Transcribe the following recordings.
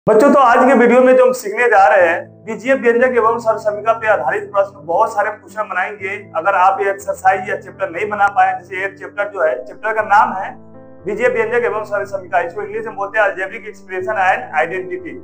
बच्चों, तो आज के वीडियो में जो हम सीखने जा रहे हैं बीजीय व्यंजक एवं सर्वसमीका पे आधारित प्रश्न, बहुत सारे क्वेश्चन बनाएंगे। अगर आप ये एक्सरसाइज या चैप्टर नहीं बना पाए, जैसे एक चैप्टर जो है, चैप्टर का नाम है बीजीय व्यंजक एवं सर्वसमीका, इसको इंग्लिश में बोलते हैं अलजेब्रिक एक्सप्रेशन एंड आइडेंटिटी।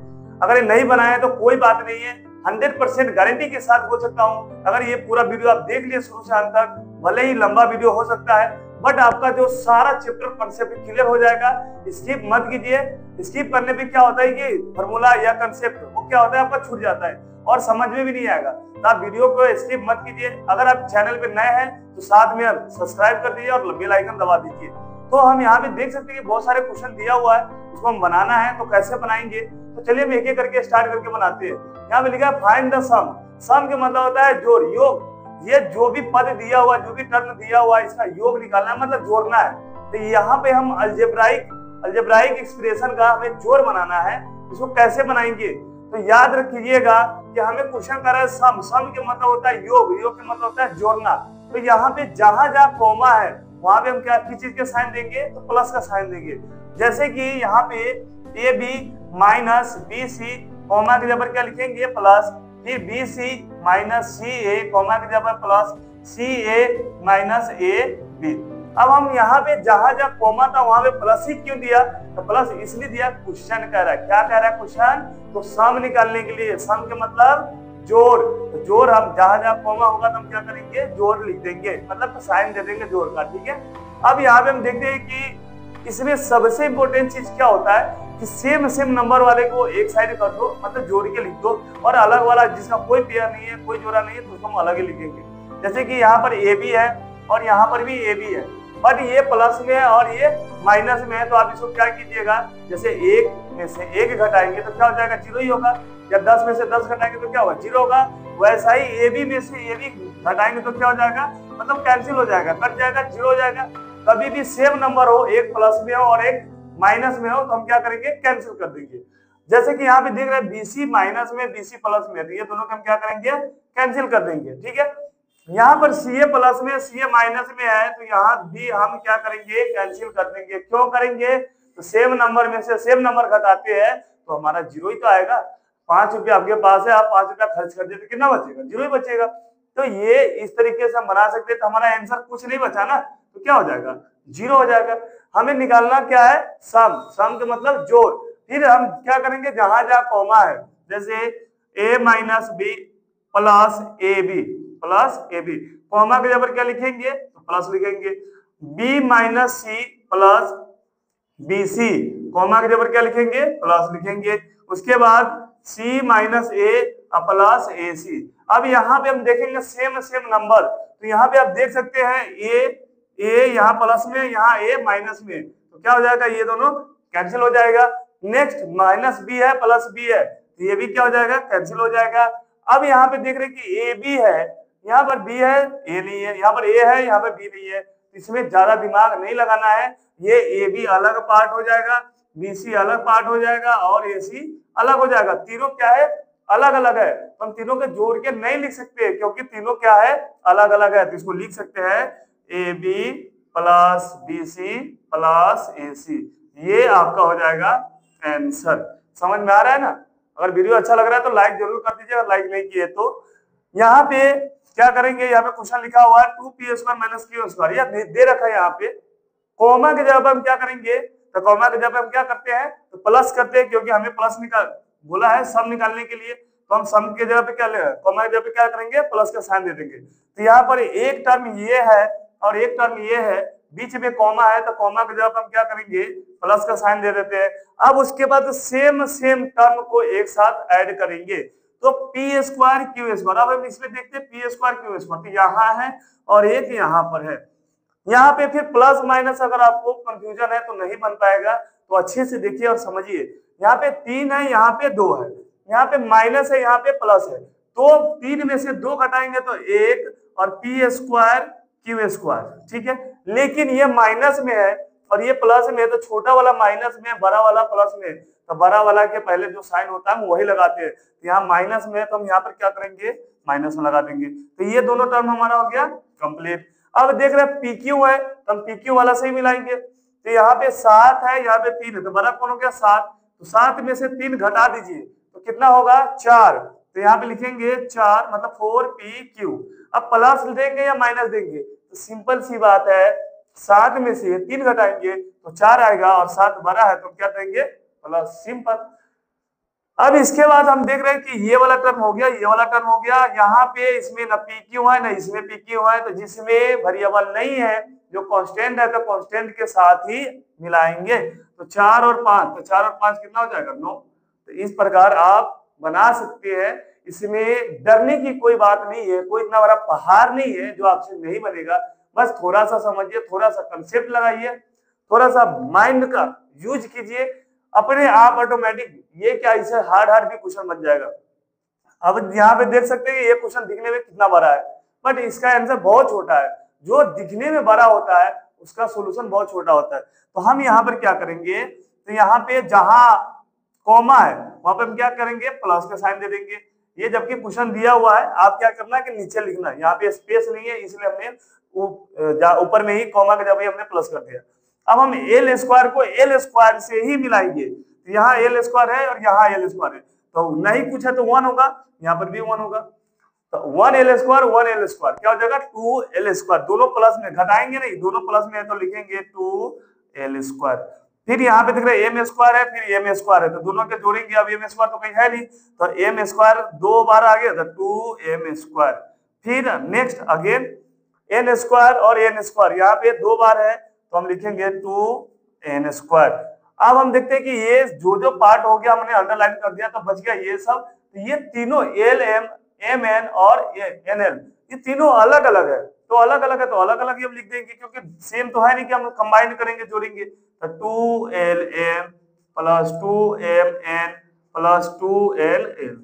अगर ये नहीं बनाए तो कोई बात नहीं है, 100% गारंटी के साथ बोल सकता हूँ। अगर ये पूरा वीडियो आप देख लिए शुरू से अंत तक, भले ही लंबा वीडियो हो सकता है, बट आपका जो सारा चैप्टर कंसेप्ट क्लियर हो जाएगा। स्किप मत कीजिए। स्किप करने पे क्या होता है कि फॉर्मूला या कंसेप्ट वो क्या होता है, आपका छूट जाता है और समझ में भी नहीं आएगा। तो आप वीडियो को स्किप मत कीजिए। अगर आप चैनल पे नए हैं तो साथ में सब्सक्राइब कर दीजिए और बेल आइकन दबा दीजिए। तो हम यहाँ पे देख सकते हैं कि बहुत सारे क्वेश्चन दिया हुआ है, उसको हम बनाना है। तो कैसे बनाएंगे, तो चलिए हम एक एक करके स्टार्ट करके बनाते हैं। यहाँ पे लिखा है फाइंड द सम। सम के मतलब होता है जोड़, योग। ये जो भी पद दिया हुआ, जो भी टर्म दिया हुआ, इसका योग निकालना है, मतलब जोड़ना है। तो यहाँ पे हम अल्जेब्राइक एक्सप्रेशन का हमें जोड़ बनाना है। इसको कैसे बनाएंगे, तो याद रखिएगा कि हमें क्वेश्चन कर रहा है सम। सम के मतलब होता है योग, योग के मतलब होता है जोड़ना। तो यहाँ पे जहां जहां कॉमा है वहां पे हम क्या किस चीज के साइन देंगे, तो प्लस का साइन देंगे। जैसे कि यहाँ पे A B minus B C, comma के जगह क्या लिखेंगे, प्लस। फिर B C minus C A, comma के जगह plus, C A minus A B. अब हम यहाँ पे जहां जहां कॉमा था वहां पे प्लस ही क्यों दिया, तो प्लस इसलिए दिया, क्वेश्चन कह रहा है। क्या कह रहा है क्वेश्चन, तो सम निकालने के लिए। सम के मतलब जोड़। तो जोड़ हम जहां जहां कॉमा होगा तो हम क्या करेंगे, जोड़ लिख देंगे, मतलब साइन दे देंगे जोड़ का। ठीक है। अब यहाँ पे हम देखते हैं कि इसमें सबसे इंपॉर्टेंट चीज क्या होता है कि सेम नंबर वाले को एक साइड कर दो, मतलब जोड़ के लिख दो, और अलग वाला जिसका कोई पेयर नहीं है, कोई जोड़ा नहीं है, तो उसको हम अलग ही लिखेंगे। जैसे कि यहाँ पर ए बी है और यहाँ पर भी ए बी है, बट ये प्लस में है और ये माइनस में है। तो आप इसको क्या कीजिएगा, जैसे एक में से एक घटाएंगे तो क्या हो जाएगा, जीरो ही होगा। या 10 में से 10 घटाएंगे तो क्या होगा, जीरो होगा। वैसा ही ए बी में से ए बी घटाएंगे तो क्या हो जाएगा, मतलब कैंसिल हो जाएगा, कट जाएगा, जीरो हो जाएगा। कभी भी सेम नंबर हो, एक प्लस में हो और एक माइनस में हो, तो हम क्या करेंगे, कैंसिल कर देंगे। जैसे कि यहाँ पे देख रहे हैं बीसी माइनस में, बीसी प्लस में, तो ये दोनों को हम क्या करेंगे, कैंसिल कर देंगे। ठीक है। यहाँ पर सी ए प्लस में, सी ए माइनस में है, तो यहाँ भी हम क्या करेंगे, कैंसिल कर देंगे। क्यों करेंगे, तो सेम नंबर में से सेम नंबर घटाते हैं तो हमारा जीरो ही तो आएगा। 5 रुपये आपके पास है, आप 5 रुपया खर्च कर देते, कितना बचेगा, जीरो ही बचेगा। तो ये इस तरीके से हम बना सकते हैं। तो हमारा आंसर कुछ नहीं बचा ना, तो क्या हो जाएगा, जीरो हो जाएगा। हमें निकालना क्या है, सम। सम के मतलब जोड़। फिर हम क्या करेंगे, जहां जहां कॉमा है, जैसे a minus B plus A B, plus A B, comma के जगह क्या लिखेंगे, तो प्लस लिखेंगे। b minus C plus B C, comma के जगह क्या लिखेंगे, प्लस लिखेंगे। उसके बाद c minus A plus A C. अब यहाँ पे हम देखेंगे सेम नंबर, तो यहाँ पे आप देख सकते हैं ए यहाँ प्लस में, यहाँ ए माइनस में, तो क्या हो जाएगा, ये दोनों कैंसिल हो जाएगा। नेक्स्ट माइनस बी है प्लस बी है, तो ये भी क्या हो जाएगा, कैंसिल हो जाएगा। अब यहाँ पे देख रहे हैं कि ए बी है, यहाँ पर बी है, ए नहीं है, यहाँ पर ए है, यहाँ पर बी नहीं है। इसमें ज्यादा दिमाग नहीं लगाना है। ये ए बी अलग पार्ट हो जाएगा, बी सी अलग पार्ट हो जाएगा और ए सी अलग हो जाएगा। तीनों क्या है, अलग अलग है। तो हम तीनों के जोड़ के नहीं लिख सकते क्योंकि तीनों क्या है, अलग अलग है। तो इसको लिख सकते हैं A B plus B C plus A C. ये आपका हो जाएगा आंसर। समझ में आ रहा है ना। अगर वीडियो अच्छा लग रहा है तो लाइक जरूर कर दीजिए, अगर लाइक नहीं किए तो। यहाँ पे क्या करेंगे, यहाँ पे क्वेश्चन लिखा हुआ है 2p² माइनस q², यह दे रखा है यहाँ पे। कॉमा के जगह हम क्या करेंगे, तो कॉमा के जगह हम क्या करते हैं, तो प्लस करते हैं, क्योंकि हमें प्लस निकाल बोला है सम निकालने के लिए। तो हम सम के जगह पे क्या ले, कॉमा की जगह पे क्या करेंगे, प्लस का साइन दे देंगे। तो यहाँ पर एक टर्म ये है और एक टर्म ये है, बीच में कॉमा है, तो कॉमा की जगह पे हम क्या करेंगे, प्लस का साइन दे देते हैं। अब उसके बाद सेम टर्म को एक साथ ऐड करेंगे, तो p² q²। अब हम इसमें देखते हैं p² q², तो यहाँ है और एक यहाँ पर है। यहाँ पे फिर प्लस माइनस अगर आपको कंफ्यूजन है तो नहीं बन पाएगा, तो अच्छे से देखिए और समझिए। यहाँ पे 3 है, यहाँ पे 2 है, यहाँ पे माइनस है, यहाँ पे प्लस है। तो 3 में से 2 घटाएंगे तो 1 और p² q²। ठीक है। लेकिन ये माइनस में है और ये प्लस में है, तो छोटा वाला माइनस में, बड़ा वाला प्लस में, तो बड़ा वाला के पहले जो साइन होता है हम वही लगाते हैं। तो यहाँ माइनस में है तो हम यहाँ पर क्या करेंगे, माइनस में लगा देंगे। तो ये दोनों टर्म हमारा हो गया कंप्लीट। अब देख रहे हैं PQ है, तो हम PQ वाला से ही मिलाएंगे। तो यहाँ पे 7 है, यहाँ पे 3 है, तो बड़ा कौन हो गया, 7। तो 7 में से 3 घटा दीजिए तो कितना होगा 4। तो यहाँ पे लिखेंगे 4 मतलब 4pq। अब प्लस देंगे या माइनस देंगे, तो सिंपल सी बात है 7 में से 3 घटाएंगे तो 4 आएगा और 7 बड़ा है तो क्या देंगे प्लस, सिंपल। अब इसके बाद हम देख रहे हैं कि ये वाला टर्म हो गया, ये वाला टर्म हो गया, यहाँ पे इसमें ना पी क्यू है ना इसमें पी क्यू है, तो जिसमें वेरिएबल नहीं है जो कांस्टेंट है तो कांस्टेंट के साथ ही मिलाएंगे। तो 4 और 5, तो 4 और 5 कितना हो जाएगा 9। तो इस प्रकार आप बना सकते हैं, इसमें डरने की कोई बात नहीं है, कोई इतना बड़ा पहाड़ नहीं है जो आपसे नहीं बनेगा। बस थोड़ा सा समझिए, थोड़ा सा कंसेप्ट लगाइए, थोड़ा सा माइंड का यूज कीजिए, अपने आप ऑटोमेटिक ये क्या इसे हार्ड भी क्वेश्चन बन जाएगा। अब यहाँ पे देख सकते हैं कि ये क्वेश्चन दिखने में कितना बड़ा है, बट इसका आंसर बहुत छोटा है। जो दिखने में बड़ा होता है उसका सॉल्यूशन बहुत छोटा होता है। तो हम यहाँ पर क्या करेंगे, तो यहाँ पे जहां कॉमा है वहां पे हम क्या करेंगे प्लस का साइन दे देंगे। ये जबकि क्वेश्चन दिया हुआ है, आप क्या करना है कि नीचे लिखना है, यहाँ पे स्पेस नहीं है इसलिए हमने ऊपर में ही कॉमा के जगह हमने प्लस कर दिया। अब हम एल स्क्वायर को एल स्क्वायर से ही मिलाएंगे, तो यहाँ एल स्क्वायर है और यहाँ एल स्क्वायर है, तो नहीं कुछ है तो 1 होगा, यहाँ पर भी 1 होगा। तो 1 एल स्क्वायर 1 एल स्क्वायर क्या हो जाएगा 2 एल स्क्वायर, दोनों प्लस में घटाएंगे नहीं, दोनों प्लस में है तो लिखेंगे 2 एल स्क्वायर। फिर यहाँ पे दिख रहा है एम स्क्वायर है, फिर एम स्क्वायर है, तो दोनों के जोड़ेंगे। अब एम स्क्वायर तो कहीं है नहीं, तो एम स्क्वायर 2 बार आ गया तो 2 एम स्क्वायर। फिर नेक्स्ट अगेन एन स्क्वायर और एन स्क्वायर, यहाँ पे 2 बार है तो हम लिखेंगे 2 एन स्क्वायर। अब हम देखते हैं कि ये जो पार्ट हो गया हमने अंडरलाइन कर दिया तो बच गया ये सब। तो ये तीनों एल एम एम एन और एन एल ये तीनों अलग अलग है, तो अलग अलग है तो अलग अलग ही हम लिख देंगे, क्योंकि सेम तो है नहीं कि हम कंबाइन करेंगे जोड़ेंगे। तो 2 L M plus 2 M N plus 2 L L.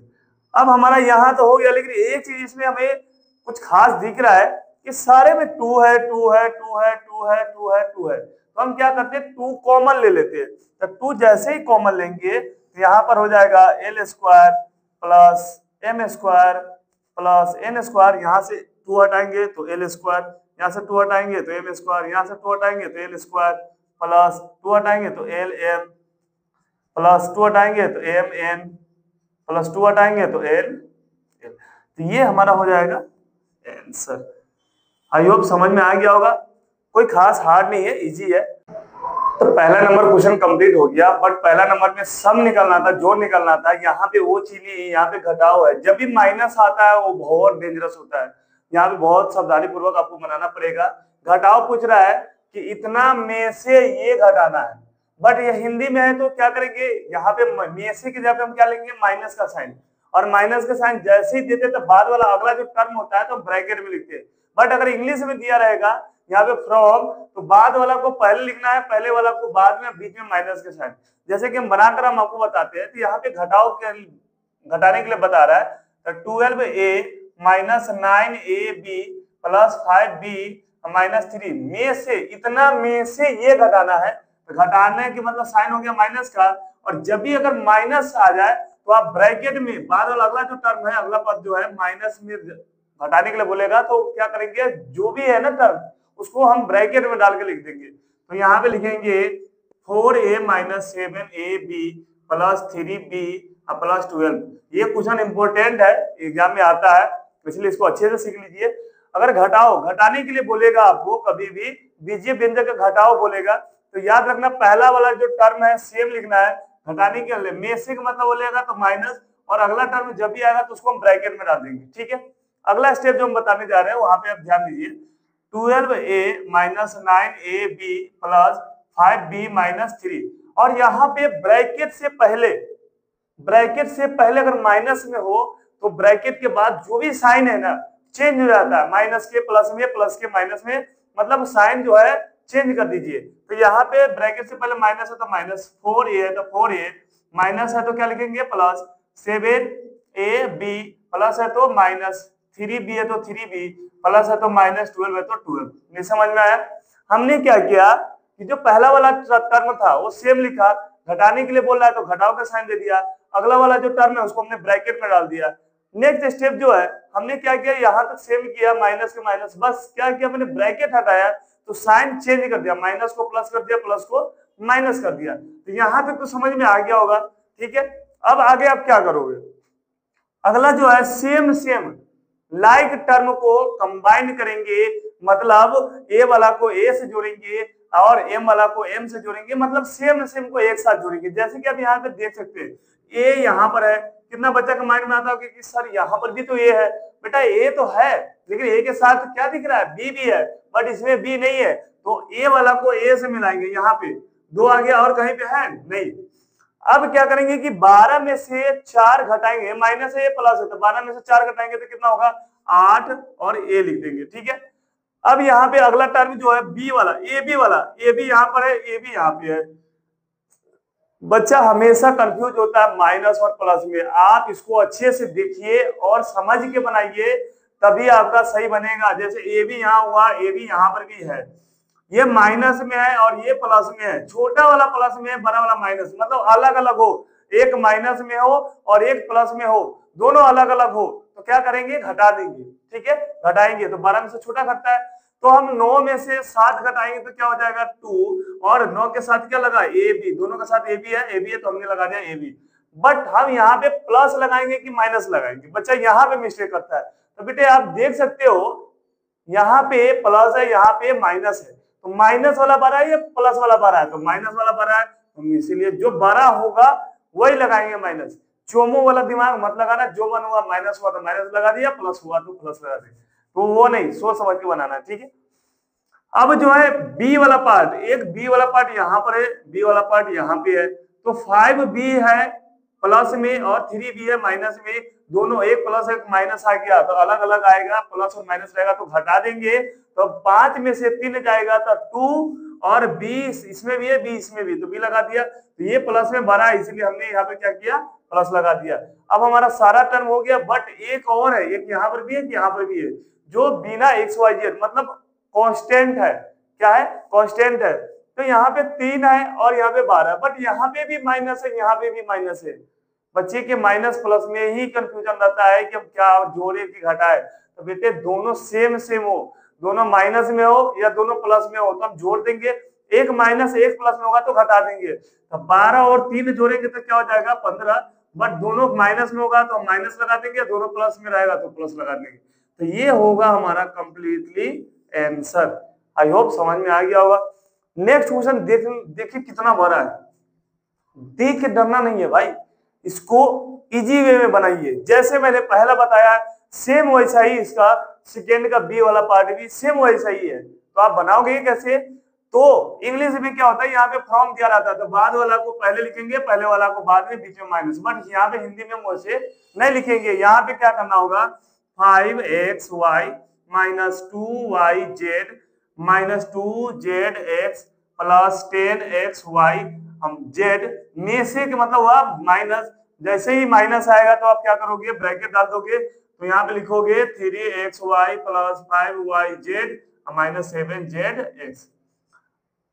अब हमारा यहाँ तो हो गया, लेकिन एक चीज इसमें हमें कुछ खास दिख रहा है कि सारे में 2 है 2 है 2 है 2 है 2 है 2 है, तो हम क्या करते हैं 2 कॉमन ले लेते हैं। तो 2 जैसे ही कॉमन लेंगे तो यहाँ पर हो जाएगा L square plus M square plus N square, यहाँ से 2 हटाएंगे तो एल स्क्वायर, यहाँ से 2 हटाएंगे तो एम स्क्वायर, यहाँ से 2 हटाएंगे तो एल स्क्वायर प्लस 2 हटाएंगे तो एल एम प्लस 2 हटाएंगे तो एम एन प्लस 2 हटाएंगे तो एल एल। तो ये हमारा हो जाएगा आंसर। आई होप समझ में आ गया होगा, कोई खास हार्ड नहीं है, इजी है। तो पहला नंबर क्वेश्चन कंप्लीट हो गया, बट पहला नंबर में सम निकलना था, जोड़ निकलना था। यहाँ पे वो चीज नहीं, यहाँ पे घटाव है। जब भी माइनस आता है वो बहुत डेंजरस होता है, यहाँ पे बहुत सावधानी पूर्वक आपको बनाना पड़ेगा। घटाव पूछ रहा है कि इतना में से ये घटाना है, बट ये हिंदी में है तो क्या करेंगे, यहाँ पे में से की जगह पे हम क्या लेंगे माइनस का साइन, और माइनस का साइन जैसे ही देते तो बाद वाला अगला जो टर्म होता है तो ब्रैकेट में लिखते हैं। बट अगर इंग्लिश में दिया रहेगा यहाँ पे फ्रॉम, तो बाद वाला को पहले लिखना है, पहले वाला को बाद में, बीच में माइनस के साइन। जैसे कि हम बनाकर हम आपको बताते हैं, तो यहाँ पे घटाव के घटाने के लिए बता रहा है, तो 12a minus 9ab plus 5b minus 3 में से, इतना में से ये घटाना है। तो घटाने के मतलब साइन हो गया माइनस का, और जब भी अगर माइनस आ जाए तो आप ब्रैकेट में बाद वाला अगला जो टर्म है, अगला पद जो है माइनस में घटाने के लिए बोलेगा तो क्या करेंगे, जो भी है ना टर्म उसको हम ब्रैकेट में डाल के लिख देंगे। तो यहाँ पे लिखेंगे 4a minus 7ab plus 3b plus 12। ये क्वेश्चन इंपॉर्टेंट है, एग्जाम में आता है, इसलिए इसको अच्छे से सीख लीजिए। अगर घटाने के लिए बोलेगा आपको, कभी भी बीजीय व्यंजक का घटाओ बोलेगा तो याद रखना पहला वाला जो टर्म है सेम लिखना है। घटाने के लिए में से का मतलब बोलेगा तो माइनस, और अगला टर्म जब भी आएगा तो उसको हम ब्रैकेट में डाल देंगे। ठीक है, अगला स्टेप जो हम बताने जा रहे हैं वहां पे आप ध्यान दीजिए। 12a minus 9ab plus 5b minus 3, और यहाँ पे ब्रैकेट से पहले अगर माइनस में हो तो ब्रैकेट के बाद जो भी साइन है ना चेंज हो जाता है, माइनस के प्लस में, प्लस के माइनस में, मतलब साइन जो है चेंज कर दीजिए। तो यहाँ पे ब्रैकेट से पहले माइनस है तो माइनस 4a है तो 4a, माइनस है तो क्या लिखेंगे प्लस 7ab, प्लस है तो माइनस 3b है तो 3b, प्लस है तो माइनस 12 है तो 12। नहीं समझ में आया? हमने क्या किया कि जो पहला वाला टर्म था वो सेम लिखा, घटाने के लिए बोल रहा है तो घटाव का साइन दे दिया, अगला वाला जो टर्म है उसको हमने ब्रैकेट में डाल दिया। नेक्स्ट स्टेप जो है हमने क्या किया, यहाँ तक सेम किया, माइनस के माइनस, बस क्या किया मैंने ब्रैकेट हटाया तो साइन चेंज कर दिया, माइनस को प्लस कर दिया, प्लस को माइनस कर दिया। तो यहाँ पे तो समझ में आ गया होगा, ठीक है। अब आगे आप क्या करोगे, अगला जो है सेम सेम लाइक टर्म को कंबाइन करेंगे, मतलब ए वाला को ए से जोड़ेंगे और एम वाला को एम से जोड़ेंगे, मतलब सेम सेम को एक साथ जोड़ेंगे। जैसे कि आप यहाँ पे देख सकते हैं ए यहाँ पर है, कितना बच्चा का माइंड में आता होगा कि सर यहाँ पर भी तो ए है। बेटा ए तो है, लेकिन ए के साथ क्या दिख रहा है, बी भी है, बट इसमें बी नहीं है, तो ए वाला को ए से मिलाएंगे, यहाँ पे दो आ गया और कहीं पे है नहीं। अब क्या करेंगे कि 12 में से 4 घटाएंगे, माइनस है प्लस है, तो 12 में से 4 घटाएंगे तो कितना होगा 8 और ए लिख देंगे, ठीक है। अब यहाँ पे अगला टर्म जो है बी वाला, ए बी यहाँ पर है, ए बी यहाँ पे है। बच्चा हमेशा कंफ्यूज होता है माइनस और प्लस में, आप इसको अच्छे से देखिए और समझ के बनाइए, तभी आपका सही बनेगा। जैसे ए बी यहाँ हुआ, ए बी यहाँ पर भी है, ये माइनस में है और ये प्लस में है, छोटा वाला प्लस में है, बड़ा वाला माइनस, मतलब अलग अलग हो, एक माइनस में हो और एक प्लस में हो, दोनों अलग अलग हो, तो क्या करेंगे घटा देंगे, ठीक है, घटाएंगे तो 12 में से छोटा घटता है, तो हम 9 में से 7 घटाएंगे तो क्या हो जाएगा 2, और 9 के साथ क्या लगा ए बी, दोनों के साथ ए बी है तो हमने लगा दिया ए बी। बट हम यहाँ पे प्लस लगाएंगे कि माइनस लगाएंगे, बच्चा यहाँ पे मिस्टेक करता है। तो बेटे आप देख सकते हो यहाँ पे प्लस है, यहाँ पे माइनस है, तो माइनस वाला बड़ा है या प्लस वाला बड़ा है, तो माइनस वाला बड़ा है, तो इसीलिए जो बड़ा होगा वही लगाएंगे माइनस। चोमो वाला दिमाग मत लगाना, जो बन हुआ माइनस हुआ तो माइनस लगा दिया, प्लस हुआ तो प्लस लगा दिया, तो वो नहीं, सोच समझ के बनाना, ठीक है। अब जो है बी वाला पार्ट, एक बी वाला पार्ट यहाँ पर है, बी वाला पार्ट यहाँ पे है, तो 5b है प्लस में और 3b है माइनस में, दोनों एक प्लस एक माइनस आ गया तो अलग अलग आएगा, प्लस और माइनस रहेगा तो घटा देंगे, तो 5 में से 3 जाएगा तो 2, और b इसमें भी है, b इसमें भी, तो b लगा दिया, तो ये प्लस में भरा है इसलिए हमने यहाँ पे क्या किया प्लस लगा दिया। अब हमारा सारा टर्म हो गया, बट एक और है, एक यहाँ पर भी है, यहाँ पर भी है, जो बिना एक्स वाई जेड मतलब कांस्टेंट है, क्या है कांस्टेंट है, तो यहाँ पे 3 है और यहाँ पे 12, बट यहाँ पे भी माइनस है, यहाँ पे भी माइनस है। बच्चे के माइनस प्लस में ही कंफ्यूजन रहता है कि हम क्या जोड़े कि घटाए, तो बेटे दोनों सेम सेम हो, दोनों माइनस में हो या दोनों प्लस में हो तो हम जोड़ देंगे, एक माइनस एक प्लस में होगा तो घटा देंगे, तो 12 और 3 जोड़ेंगे तो क्या हो जाएगा 15, बट दोनों माइनस में होगा तो हम माइनस लगा देंगे, दोनों प्लस में रहेगा तो प्लस लगा देंगे, तो ये होगा हमारा कंप्लीटली आंसर। आई होप समझ में आ गया होगा। नेक्स्ट क्वेश्चन देखिए कितना बड़ा है, देख के डरना नहीं है भाई, इसको इजी वे में बनाइए, जैसे मैंने पहला बताया सेम वैसा ही इसका सेकेंड का बी वाला पार्ट भी सेम वैसा ही है, तो आप बनाओगे कैसे, तो इंग्लिश में क्या होता है यहाँ पे फॉर्म दिया रहता है, तो बाद वाला को पहले लिखेंगे, पहले वाला को बाद में, बीच में माइनस, बट यहाँ पे हिंदी में वैसे नहीं लिखेंगे, यहाँ पे क्या करना होगा 5xy minus 2yz minus 2zx plus 10xy, हम z में से के मतलब हुआ माइनस, जैसे ही माइनस आएगा तो आप क्या करोगे ब्रैकेट डाल दोगे, तो यहाँ पे लिखोगे 3xy plus 5yz minus 7zx।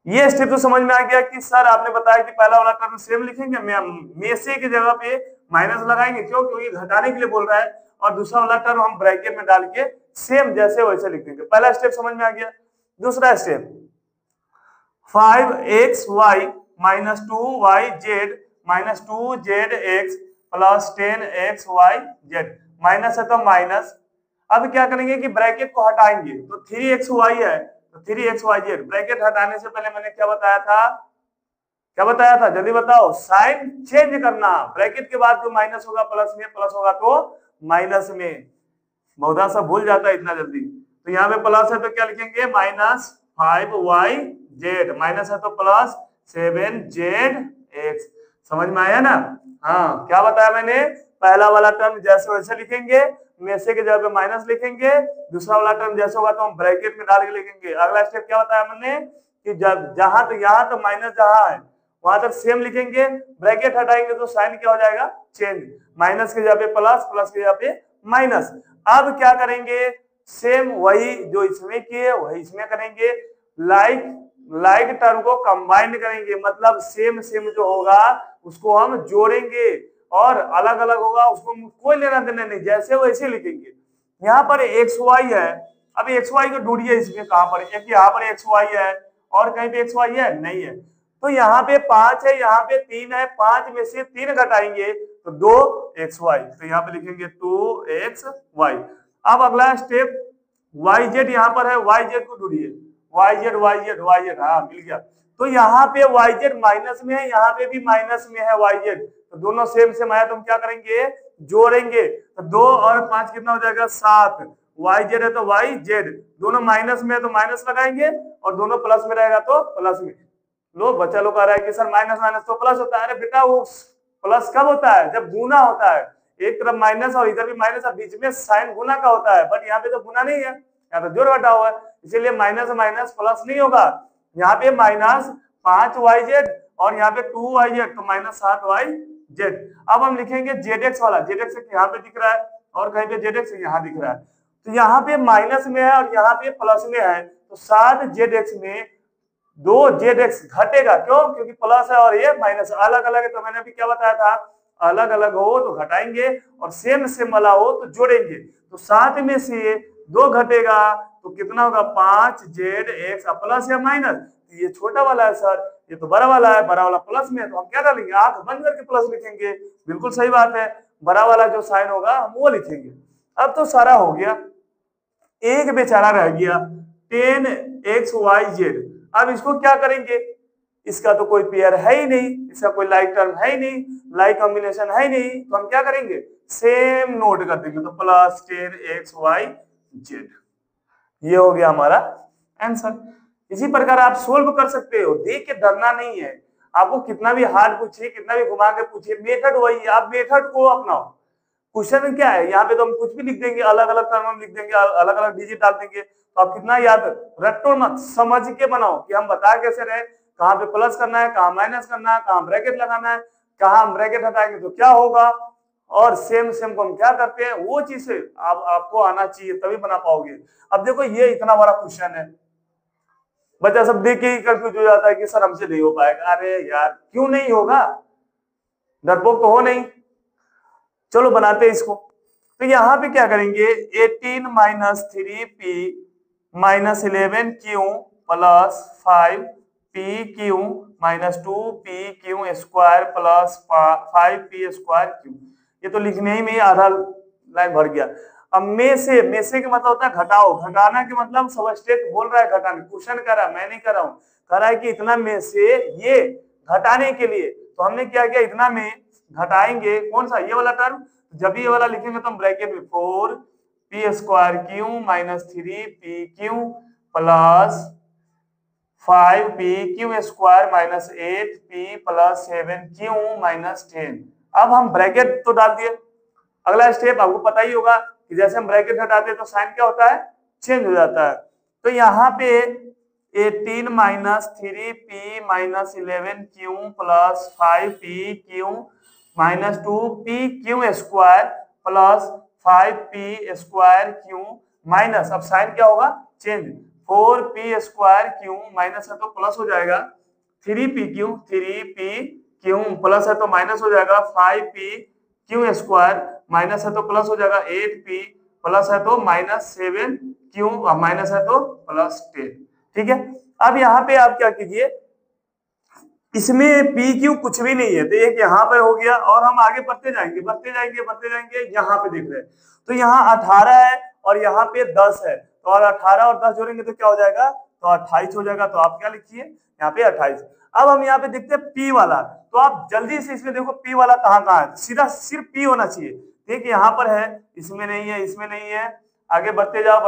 ये स्टेप तो समझ में आ गया कि सर आपने बताया कि पहला वाला टर्म सेम लिखेंगे, में से की जगह पे माइनस लगाएंगे, क्यों, क्योंकि घटाने के लिए बोल रहा है, और दूसरा वाला टर्म हम ब्रैकेट में डाल के सेम जैसे वैसे लिख देंगे। पहला स्टेप समझ में आ गया। दूसरा step 5xy minus 2yz minus 2zx plus 10xyz, minus है तो माइनस, अब क्या करेंगे कि ब्रैकेट को हटाएंगे, तो 3xy है तो 3xyz, ब्रैकेट हटाने से पहले मैंने क्या बताया था जल्दी बताओ, साइन चेंज करना, ब्रैकेट के बाद जो माइनस होगा प्लस में, प्लस होगा तो माइनस में, बहुधा सा भूल जाता है इतना जल्दी, तो यहाँ पे प्लस है तो क्या लिखेंगे माइनस 5yz, माइनस है तो प्लस 7zx, समझ में आया ना। हाँ क्या बताया मैंने, पहला वाला टर्म जैसे वैसे लिखेंगे, में से के जगह पे माइनस लिखेंगे, दूसरा वाला टर्म जैसे होगा तो हम ब्रैकेट में डाल के लिखेंगे। अगला स्टेप क्या बताया मैंने कि जब जहां तो यहाँ तो माइनस जहां है वहां तक सेम लिखेंगे, ब्रैकेट हटाएंगे तो साइन क्या हो जाएगा चेंज, माइनस के जगह पे प्लस, प्लस के जगह पे माइनस। अब क्या करेंगे, सेम वही जो इसमें किए वही इसमें करेंगे, लाइक टर्म को कंबाइन करेंगे, मतलब सेम सेम जो होगा उसको हम जोड़ेंगे, और अलग अलग होगा उसको कोई लेना देना नहीं, जैसे वैसे लिखेंगे। यहाँ पर xy है, अब xy को ढूंढिए इसमें कहां पर, एक यहाँ पर xy है और कहीं पे xy है नहीं है, तो यहाँ पे 5 है, यहाँ पे 3 है, 5 में से 3 घटाएंगे तो 2xy, तो यहाँ पे लिखेंगे 2xy। अब अगला स्टेप yz यहाँ पर है, yz को ढूंढिए, yz, हाँ मिल गया। तो यहाँ पे yz माइनस में है, यहाँ पे भी माइनस में है yz, तो दोनों सेम सेम आया तो हम क्या करेंगे, जोड़ेंगे। तो 2 और 5 कितना हो जाएगा, 7। yz है तो yz, दोनों माइनस में है तो माइनस लगाएंगे, और दोनों प्लस में रहेगा तो प्लस में। लो बच्चा लोग कह रहा है कि सर माइनस माइनस तो प्लस होता है। अरे बेटा वो प्लस कब होता है, जब गुना होता है, एक तरफ माइनस और इधर भी माइनस, और बीच में साइन गुना का होता है, बट यहाँ पे तो गुना नहीं है, यहाँ तो जोड़ घटा हुआ है, इसीलिए माइनस माइनस प्लस नहीं होगा। यहाँ पे माइनस 5yz और यहाँ पे 2yz, तो माइनस 7yz। अब हम लिखेंगे जेड वाला, जेड एक्स यहाँ पे दिख रहा है और कहीं पे जेड एक्स यहाँ दिख रहा है, तो यहाँ पे माइनस में है और यहाँ पे प्लस में है, तो 7zx में 2zx घटेगा, क्यों, क्योंकि प्लस है और ये माइनस, अलग अलग है। तो मैंने अभी क्या बताया था, अलग अलग हो तो घटाएंगे और सेम सेम वाला हो तो जोड़ेंगे। तो 7 में से 2 घटेगा तो कितना होगा, 5zx, प्लस या माइनस, ये छोटा वाला है सर, ये तो बड़ा वाला है, बड़ा वाला प्लस में है, तो हम क्या डालेंगे, आंख बंद करके प्लस लिखेंगे। बिल्कुल सही बात है, बड़ा वाला जो साइन होगा हम वो लिखेंगे। अब तो सारा हो गया, एक बेचारा रह गया 10xyz। अब इसको क्या करेंगे, इसका तो कोई पेयर है ही नहीं, इसका कोई लाइक टर्म है ही नहीं, लाइक कॉम्बिनेशन है ही नहीं, तो हम क्या करेंगे, सेम नोट कर देंगे, तो प्लस 10xyz, ये हो गया हमारा आंसर। इसी प्रकार आप सोल्व कर सकते हो, देख के डरना नहीं है, आपको कितना भी हार्ड पूछिए, कितना भी घुमा के पूछिए, मेथड वही है, आप मेथड को अपनाओ। क्वेश्चन क्या है, यहाँ पे तो हम कुछ भी लिख देंगे, अलग अलग टर्म हम लिख देंगे, अलग अलग डिजिट डाल देंगे, तो आप कितना याद, रट्टो मत, समझ के बनाओ कि हम बता कैसे रहे, कहाँ पे प्लस करना है, कहाँ माइनस करना है, कहाँ ब्रैकेट लगाना है, कहाँ हम ब्रैकेट हटाएंगे तो क्या होगा, और सेम सेम को हम क्या करते हैं, वो चीज आपको आना चाहिए, तभी बना पाओगे। अब देखो ये इतना बड़ा क्वेश्चन है, बच्चा सब देख के ही कंफ्यूज हो जाता है कि सर हमसे नहीं हो पाएगा। अरे यार क्यों नहीं होगा, डरपोक तो हो नहीं। चलो बनाते हैं इसको। तो यहाँ पे क्या करेंगे, 18 minus 3p minus 11q plus 5pq minus 2pq square plus 5p square q। ये तो लिखने ही में आधा लाइन भर गया। अब में से का मतलब होता है घटाओ, घटाना के मतलब सबस्ट्रेट बोल रहा है घटाने, क्वेश्चन कर रहा है, मैं नहीं कर रहा हूँ, कर रहा है कि इतना में से ये घटाने के लिए, तो हमने क्या किया, इतना में घटाएंगे कौन सा, ये वाला टर्म, जब ये वाला लिखेंगे तो हम ब्रैकेट में 4p square Q minus 3pq plus 5pq square minus 8p plus 7q minus 10। अब हम ब्रैकेट तो डाल दिए, अगला स्टेप आपको पता ही होगा कि जैसे हम ब्रैकेट हटाते हैं तो साइन क्या होता है, चेंज हो जाता है। तो यहाँ पे 18 minus 3p minus 11q plus 5pq minus 2pq square plus 5p square q minus, अब साइन क्या होगा, change, 4p square q minus है तो प्लस हो जाएगा 3pq प्लस है तो माइनस हो जाएगा 5pq स्क्वायर माइनस है तो प्लस हो जाएगा 8p प्लस है तो माइनस 7q माइनस है तो प्लस 10। ठीक है, अब यहाँ पे आप क्या कीजिए, इसमें पी क्यू कुछ भी नहीं है, तो एक यहाँ पे हो गया, और हम आगे बढ़ते जाएंगे बढ़ते जाएंगे बढ़ते जाएंगे, यहाँ पे देख रहे हैं तो यहाँ 18 है और यहाँ पे 10 है, तो और 18 और 10 जोड़ेंगे तो क्या हो जाएगा, तो 28 हो जाएगा। तो आप क्या लिखिए यहाँ पे 28। अब हम यहाँ पे देखते हैं पी वाला, तो आप जल्दी से इसमें देखो पी वाला कहाँ कहाँ है, सीधा सिर्फ पी होना चाहिए। देखिए यहाँ पर है, इसमें नहीं है, इसमें नहीं है, आगे बढ़ते जाओ,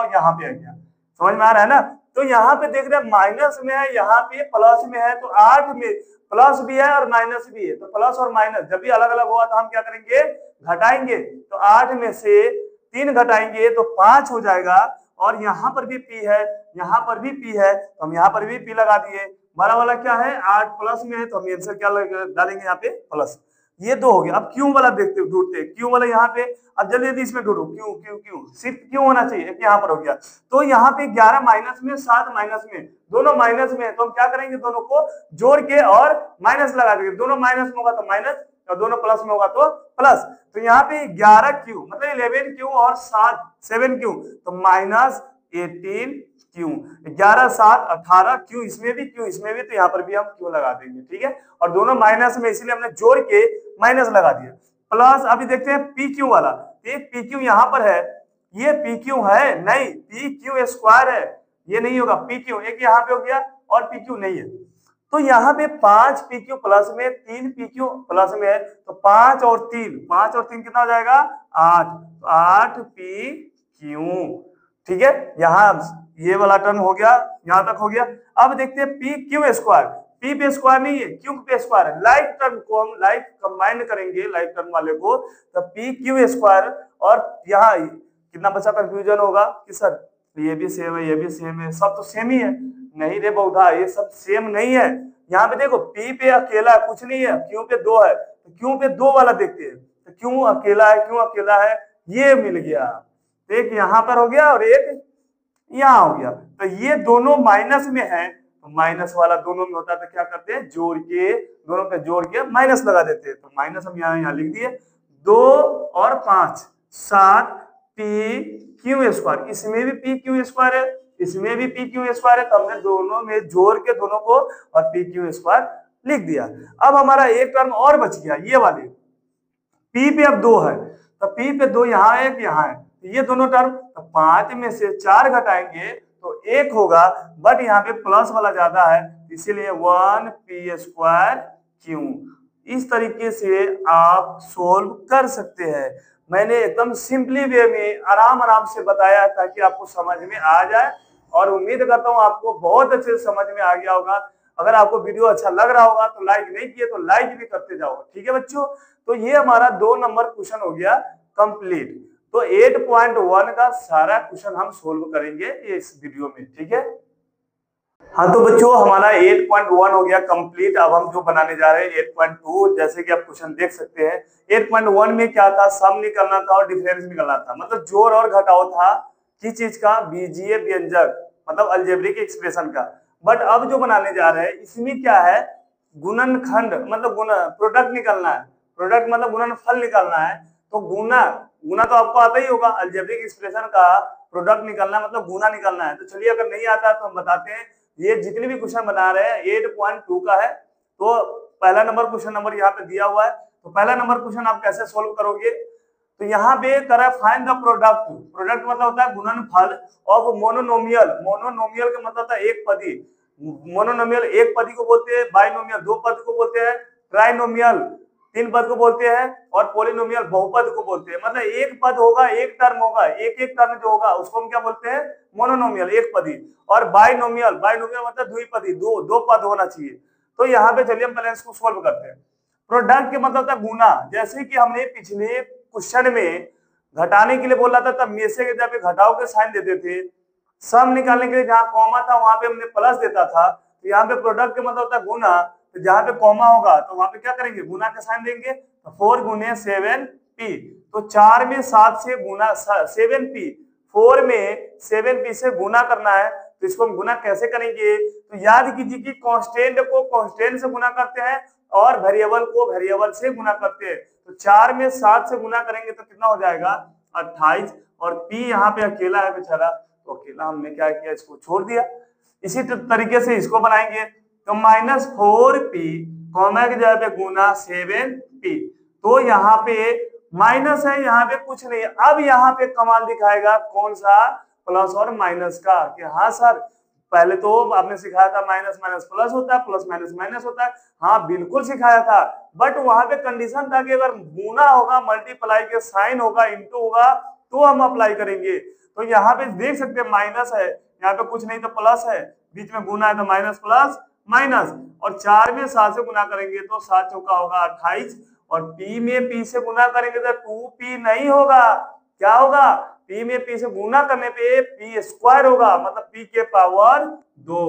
यहाँ पे आ गया, समझ में आ रहा है ना। तो यहाँ पे देख रहे हैं माइनस में है, यहाँ पे प्लस में है, तो 8 में प्लस भी है और माइनस भी है, तो प्लस और माइनस जब भी अलग अलग हुआ तो हम क्या करेंगे, घटाएंगे। तो 8 में से 3 घटाएंगे तो 5 हो जाएगा, और यहाँ पर भी पी है, यहाँ पर भी पी है, तो हम यहाँ पर भी पी लगा दिए। बड़ा वाला क्या है, 8 प्लस में है, तो हम आंसर क्या डालेंगे यहाँ पे, प्लस। ये 2 हो गया। अब क्यों वाला देखते ढूंढते, क्यों वाला यहाँ पे, अब जल्दी जल्दी इसमें ढूंढो, क्यों क्यों क्यों, सिर्फ क्यों होना चाहिए, यहाँ पर हो गया। तो यहाँ पे 11 माइनस में, 7 माइनस में, दोनों माइनस में, तो हम क्या करेंगे, दोनों को जोड़ के और माइनस लगा देंगे, दोनों माइनस में होगा तो माइनस और दोनों प्लस में होगा तो प्लस। तो यहाँ पे 11 क्यू मतलब 11 क्यू और 7 क्यू, तो माइनस 18 क्यू, 11 7 18 क्यू इसमें भी क्यू इसमें भी, तो यहाँ पर भी हम क्यू लगा देंगे, ठीक है। और दोनों माइनस में, इसलिए हमने जोड़ के माइनस लगा दिया। प्लस अभी देखते हैं पी क्यू वाला, एक पी क्यू यहाँ पर है, ये पी क्यू है नहीं, पी क्यू स्क्वायर है, ये नहीं होगा। पी क्यू एक यहाँ पे हो गया और पी क्यू नहीं है, तो यहाँ पे 5 पी क्यू प्लस में 3 पी क्यू प्लस में है, तो 5 और 3 कितना हो जाएगा 8, 8 पी क्यू, ठीक है। यहाँ ये वाला टर्म हो गया, यहाँ तक हो गया। अब देखते हैं पी क्यू स्क्वायर, पी पे स्क्वायर नहीं है, क्यू पे स्क्वायर है। लाइक टर्म को हम लाइक कंबाइन करेंगे, लाइक टर्म वाले को, तो पी क्यू स्क्वायर, और यहाँ कितना बचा, कंफ्यूजन होगा कि सर ये भी सेम है, ये भी सेम है, सब तो सेम ही है। नहीं रे बौधा, ये सब सेम नहीं है। यहाँ पे देखो पी पे अकेला कुछ नहीं है, क्यू पे 2 है, तो क्यू पे 2 वाला देखते हैं, तो क्यू अकेला है, क्यू अकेला है, ये मिल गया। तो एक यहाँ पर हो गया और एक यहाँ हो गया, तो ये दोनों माइनस में है, तो माइनस वाला दोनों में होता है, तो क्या करते हैं जोड़ के, दोनों पे जोड़ के माइनस लगा देते हैं। तो माइनस हम यहाँ लिख दिए, 2 और 5 7 पी क्यू स्क्वायर, इसमें भी पी क्यू स्क्वायर है, इसमें भी पी क्यू स्क्वायर है, तो हमने दोनों में जोड़ के दोनों को और पी क्यू स्क्वायर लिख दिया। अब हमारा एक टर्म और बच गया, ये वाले पी पे अब 2 है, तो पी पे 2 यहाँ है कि यहाँ है, तो ये दोनों टर्म, तो 5 में से 4 घटाएंगे तो 1 होगा, बट यहाँ पे प्लस वाला ज्यादा है, इसीलिए 1 पी स्क्वायर क्यू। इस तरीके से आप सोल्व कर सकते हैं। मैंने एकदम सिंपली वे में आराम से बताया ताकि आपको समझ में आ जाए, और उम्मीद करता हूँ आपको बहुत अच्छे से समझ में आ गया होगा। अगर आपको वीडियो अच्छा लग रहा होगा तो लाइक नहीं किए तो लाइक भी करते जाओ, ठीक है बच्चों। तो ये हमारा 2 नंबर क्वेश्चन हो गया कंप्लीट। तो 8.1 का सारा क्वेश्चन हम सोल्व करेंगे इस वीडियो में, ठीक है। हाँ तो बच्चों हमारा 8.1 हो गया कंप्लीट। अब हम जो बनाने जा रहे हैं 8.2, जैसे कि आप क्वेश्चन देख सकते हैं। 8.1 में क्या था, सम निकलना था और डिफरेंस निकलना था, मतलब जोड़ और घटाव था, किस चीज का, बीजीय व्यंजक, मतलब अलजेब्रिक एक्सप्रेशन का। बट अब जो बनाने जा रहे हैं इसमें क्या है, गुणनखंड, मतलब प्रोडक्ट निकलना है, प्रोडक्ट मतलब गुणनफल निकलना है। तो गुना तो आपको आता ही होगा, अलजेब्रिक एक्सप्रेशन का प्रोडक्ट निकलना मतलब गुना निकलना है। तो चलिए अगर नहीं आता तो हम बताते हैं। ये जितने भी क्वेश्चन बना रहे हैं 8.2 का है, तो पहला नंबर क्वेश्चन नंबर यहाँ पे दिया हुआ है। तो पहला नंबर क्वेश्चन आप कैसे सोल्व करोगे, तो यहाँ पे करा फाइंड द प्रोडक्ट, प्रोडक्ट मतलब होता है गुणनफल ऑफ मोनोनोमियल, मोनोनोमियल का मतलब होता है एक पदी, मोनोनोमियल एक पदी को बोलते हैं, बाइनोमियल 2 पद को बोलते हैं, ट्राइनोमियल 3 पद को बोलते हैं, और पॉलिनोमियल बहुपद को बोलते हैं। मतलब एक पद होगा, एक टर्म होगा, एक टर्म जो होगा उसको हम क्या बोलते हैं, मोनोनोमियल एक पदी। और बाइनोमियल मतलब द्विपदी, दो पद होना चाहिए। तो यहाँ पे चलिए हम पहले इसको सोल्व करते हैं। प्रोडक्ट के मतलब था गुना, जैसे कि हमने पिछले क्वेश्चन में घटाने के लिए बोला था तब में से के जगह पे घटाओ के साइन देते थे, सम निकालने के लिए जहाँ कॉमा था वहां पे हमने प्लस देता था। तो यहाँ पे प्रोडक्ट के मतलब होता है गुना, तो जहां पे कॉमा होगा तो वहां पे क्या करेंगे, गुना का साइन देंगे। तो 4 गुने 7p, तो 4 में 7 से गुना 7p, 4 में 7p से गुना करना है। तो इसको हम गुना कैसे करेंगे, तो याद कीजिए कि कांस्टेंट को कांस्टेंट से गुना करते हैं और वेरिएबल को वेरिएबल से गुना करते हैं। तो 4 में 7 से गुना करेंगे तो कितना हो जाएगा 28, और p यहाँ पे अकेला है बेचारा, तो अकेला हमने क्या किया, इसको छोड़ दिया। इसी तरीके से इसको बनाएंगे, तो -4p कॉमा की जगह पे गुना 7p, तो यहाँ पे माइनस है, यहाँ पे कुछ नहीं है। अब यहाँ पे कमाल दिखाएगा कौन सा, प्लस और माइनस का, कि हाँ सर पहले तो आपने सिखाया था माइनस माइनस प्लस होता है, प्लस माइनस माइनस होता है, हाँ बिल्कुल सिखाया था। बट वहां पे कंडीशन था कि अगर गुना होगा, मल्टीप्लाई के साइन होगा, इंटू होगा, तो हम अप्लाई करेंगे। तो यहाँ पे देख सकते हैं माइनस है, यहाँ पे कुछ नहीं तो प्लस है, बीच में गुना है तो माइनस प्लस माइनस, और 4 में 7 से गुना करेंगे तो 7 चौका होगा 28, और p में p से गुना करेंगे तो 2p नहीं होगा, क्या होगा, p में p से गुना करने पे p स्क्वायर होगा, मतलब p के पावर 2।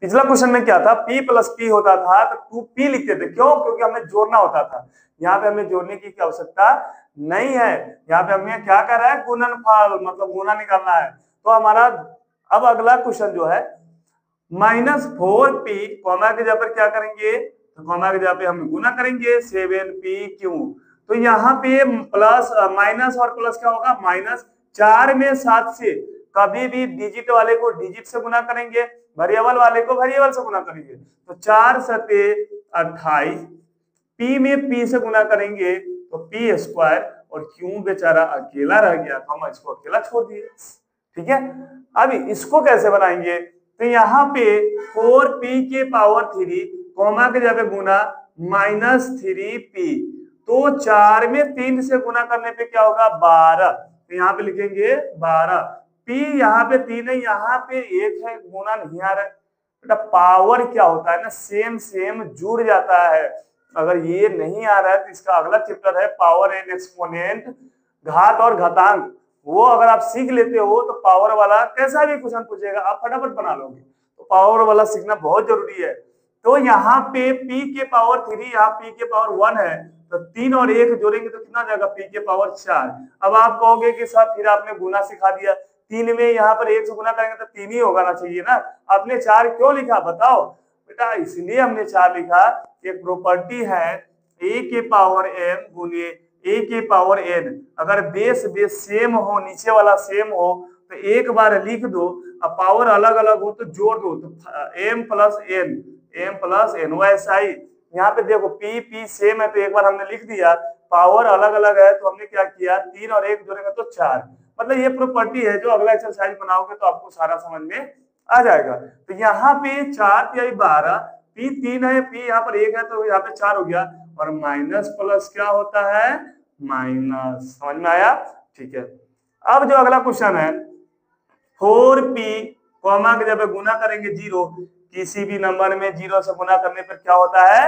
पिछला क्वेश्चन में क्या था, p प्लस p होता था तो 2p लिखते थे, क्यों, क्योंकि हमें जोड़ना होता था। यहाँ पे हमें जोड़ने की आवश्यकता नहीं है, यहाँ पे हमें क्या कर रहा है, गुणनफल मतलब गुना निकालना है। तो हमारा अब अगला क्वेश्चन जो है -4p कॉमा की जगह पर क्या करेंगे, तो कॉमा की जगह पे हम गुना करेंगे 7p क्यू। तो यहाँ पे प्लस माइनस और प्लस क्या होगा, माइनस 4 में 7 से कभी भी डिजिट वाले को डिजिट से गुना करेंगे, वेरिएबल वाले को वेरिएबल से गुना करेंगे। तो 4 सते 28, पी में पी से गुना करेंगे तो पी स्क्वायर, और क्यों बेचारा अकेला रह गया तो हम इसको अकेला छोड़ दिए। ठीक है, अब इसको कैसे बनाएंगे, तो यहाँ पे 4p के पावर 3 कॉमा के जगह गुना -3p, तो 4 में 3 से गुना करने पे क्या होगा 12, तो यहाँ पे लिखेंगे 12, p यहाँ पे 3 है, यहाँ पे 1 है, गुना नहीं आ रहा है बेटा। पावर क्या होता है ना, सेम सेम जुड़ जाता है। अगर ये नहीं आ रहा है तो इसका अगला चैप्टर है पावर एंड एक्सपोनेंट, घात और घातांक, वो अगर आप सीख लेते हो तो पावर वाला कैसा भी क्वेश्चन पूछेगा आप फटाफट बना लोगे। तो पावर वाला सीखना बहुत जरूरी है। तो यहाँ पे p के पावर 3, यहाँ p के पावर 1 है, तो 3 और 1 जोड़ेंगे तो कितना जाएगा p के पावर 4। अब आप कहोगे कि सर फिर आपने गुना सिखा दिया, 3 में यहाँ पर 1 से गुना करेंगे तो 3 ही होगा ना चाहिए ना, आपने 4 क्यों लिखा बताओ बेटा। इसलिए हमने 4 लिखा, एक प्रॉपर्टी है a के पावर m गुने a के पावर n, अगर बेस सेम हो, नीचे वाला सेम हो तो एक बार लिख दो, अब पावर अलग अलग हो तो जोड़ दो, तो m प्लस n, वैसा ही यहाँ पे देखो p सेम है तो एक बार हमने लिख दिया, पावर अलग अलग है तो हमने क्या किया 3 और 1 जोड़ेंगे तो 4। मतलब ये प्रॉपर्टी है, जो अगला एक्सरसाइज बनाओगे तो आपको सारा समझ में आ जाएगा। तो यहाँ पे 4 या 12, p 3 है, p यहाँ पर 1 है तो यहाँ पे 4 हो गया, और माइनस प्लस क्या होता है माइनस, समझ में आया। ठीक है, अब जो अगला क्वेश्चन है 4p कॉमा के जब गुना करेंगे 0, किसी भी नंबर में 0 से गुना करने पर क्या होता है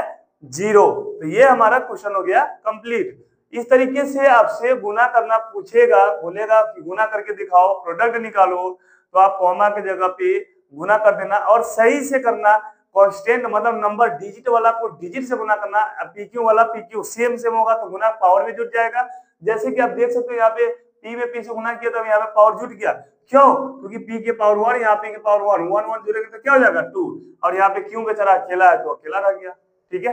0, तो ये हमारा क्वेश्चन हो गया कंप्लीट। इस तरीके से आपसे गुना करना पूछेगा, बोलेगा कि गुना करके दिखाओ, प्रोडक्ट निकालो, तो आप कॉमा की जगह पे गुना कर देना और सही से करना। कांस्टेंट मतलब नंबर डिजिट वाला को डिजिट से गुना करना, पीक्यू वाला पीक्यू सेम होगा तो गुना पावर भी जुट जाएगा। जैसे कि आप देख सकते हो यहाँ पे पी में पी से गुना किया तो यहाँ पे पावर जुट गया, क्यों, क्योंकि p के पावर 1, यहाँ p के पावर 1, 1 1 जुड़ेगा तो क्या हो जाएगा 2, और यहाँ पे क्यों बेचारा अकेला है तो अकेला रह गया। ठीक है,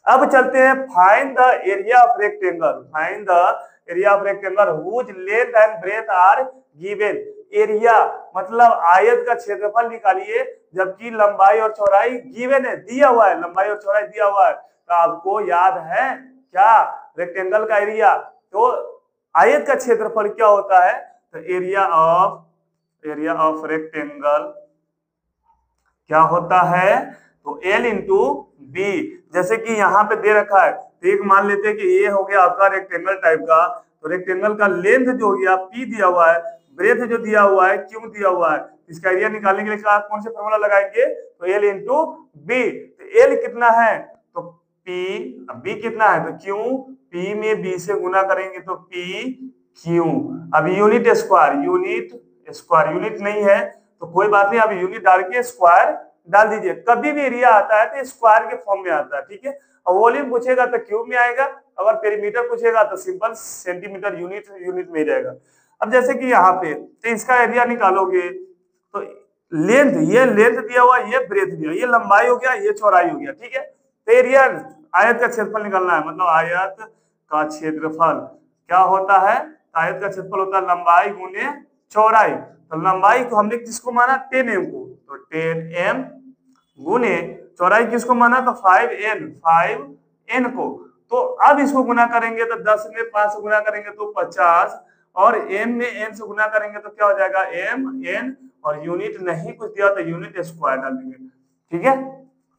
अब चलते हैं find the area of rectangle, find the area of rectangle whose length and breadth are given. Area मतलब आयत का क्षेत्रफल निकालिए, जबकि लंबाई और चौड़ाई गिवन है, दिया हुआ है, लंबाई और चौड़ाई दिया हुआ है। तो आपको याद है क्या रेक्टेंगल का एरिया, तो आयत का क्षेत्रफल क्या होता है, तो एरिया ऑफ रेक्टेंगल क्या होता है, तो L इंटू बी। जैसे कि यहाँ पे दे रखा है, तो एक मान लेते हैं कि ये हो गया आपका रेक्टेंगल टाइप का, तो रेक्टेंगल का लेंथ जो हो गया P दिया हुआ है, ब्रेथ जो दिया हुआ है Q दिया हुआ है, इसका एरिया निकालने के लिए आप कौन से फॉर्मूला लगाएंगे, तो L इंटू बी। तो L कितना है, तो P, B कितना है तो Q, P में B से गुना करेंगे तो P Q। अब यूनिट स्क्वायर, यूनिट नहीं है तो कोई बात नहीं, अब यूनिट डाल के स्क्वायर डाल दीजिए। कभी भी एरिया आता है तो स्क्वायर के फॉर्म में आता है। ठीक है, और वॉल्यूम पूछेगा तो क्यूब में आएगा, अगर पेरीमीटर पूछेगा तो सिंपल सेंटीमीटर यूनिट में जाएगा। अब जैसे कि यहाँ पे तो इसका एरिया निकालोगे तो लेंथ, ये लेंथ दिया हुआ, ये ब्रेथ दिया, ये लंबाई हो गया, ये चौड़ाई हो गया। ठीक है, तो एरिया आयत का क्षेत्रफल निकालना है, मतलब आयत का क्षेत्रफल क्या होता है, आयत का क्षेत्रफल होता है लंबाई गुने चौड़ाई। तो लंबाई को हमने किसको माना 10m को, तो 10m गुने चौड़ाई किसको माना तो 5n को। तो अब इसको गुना करेंगे तो 10 में 5 से गुना करेंगे तो 50, और m में n से गुना करेंगे तो क्या हो जाएगा mn, और यूनिट नहीं कुछ दिया तो यूनिट स्क्वायर डाल देंगे। ठीक है,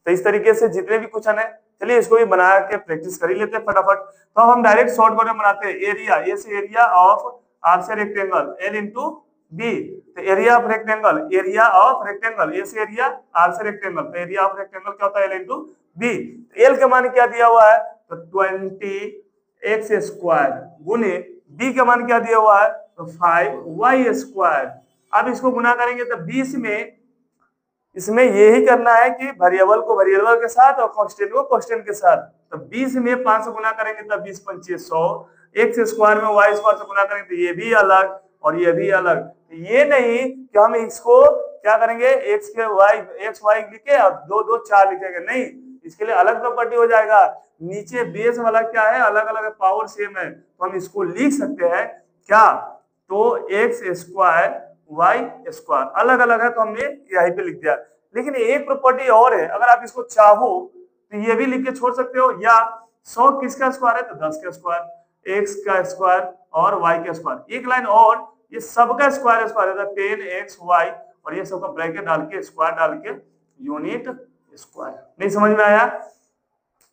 तो इस तरीके से जितने भी क्वेश्चन है, चलिए इसको भी बना के प्रैक्टिस कर ही लेते हैं फटाफट। तो हम डायरेक्ट शॉर्ट में बनाते हैं, एरिया, ये से एरिया ऑफ आर से रेक्टेंगल L इंटू बी। तो area of rectangle, area of rectangle, A से एरिया आर से रेक्टेंगल, तो एरिया ऑफ रेक्टेंगल क्या होता है L इंटू बी। एल का मान क्या दिया हुआ है, तो 20x स्क्वायर गुने बी का मान क्या दिया हुआ है, तो 5y स्क्वायर। अब इसको गुना करेंगे तो 20 में, इसमें यही करना है कि वेरिएबल को वेरिएबल के साथ और कांस्टेंट को कांस्टेंट के साथ। तो 20 में 5 से गुना करेंगे तो 20 5 100, x स्क्वायर में y स्क्वायर से गुना करेंगे तो ये भी अलग और ये भी अलग। ये नहीं कि हम इसको क्या करेंगे x y लिखे और 2 2 4 लिखेंगे, नहीं, इसके लिए अलग प्रॉपर्टी हो जाएगा। नीचे बेस वाला क्या है, अलग अलग पावर सेम है, तो हम इसको लिख सकते हैं क्या, तो एक्स स्क्वायर वाई स्क्वायर अलग अलग है तो हमने यहीं पे लिख दिया। लेकिन एक प्रॉपर्टी और है, अगर आप इसको चाहो तो ये भी लिख के छोड़ सकते हो, या 100 किसका स्क्वायर है तो 10 का स्क्वायर, एक्स का स्क्वायर और वाई का स्क्वायर। एक लाइन और, ये सबका स्क्वायर स्क्वायर है 10x y और ये सबका ब्रैकेट डाल के स्क्वायर डाल के यूनिट स्क्वायर। नहीं समझ में आया?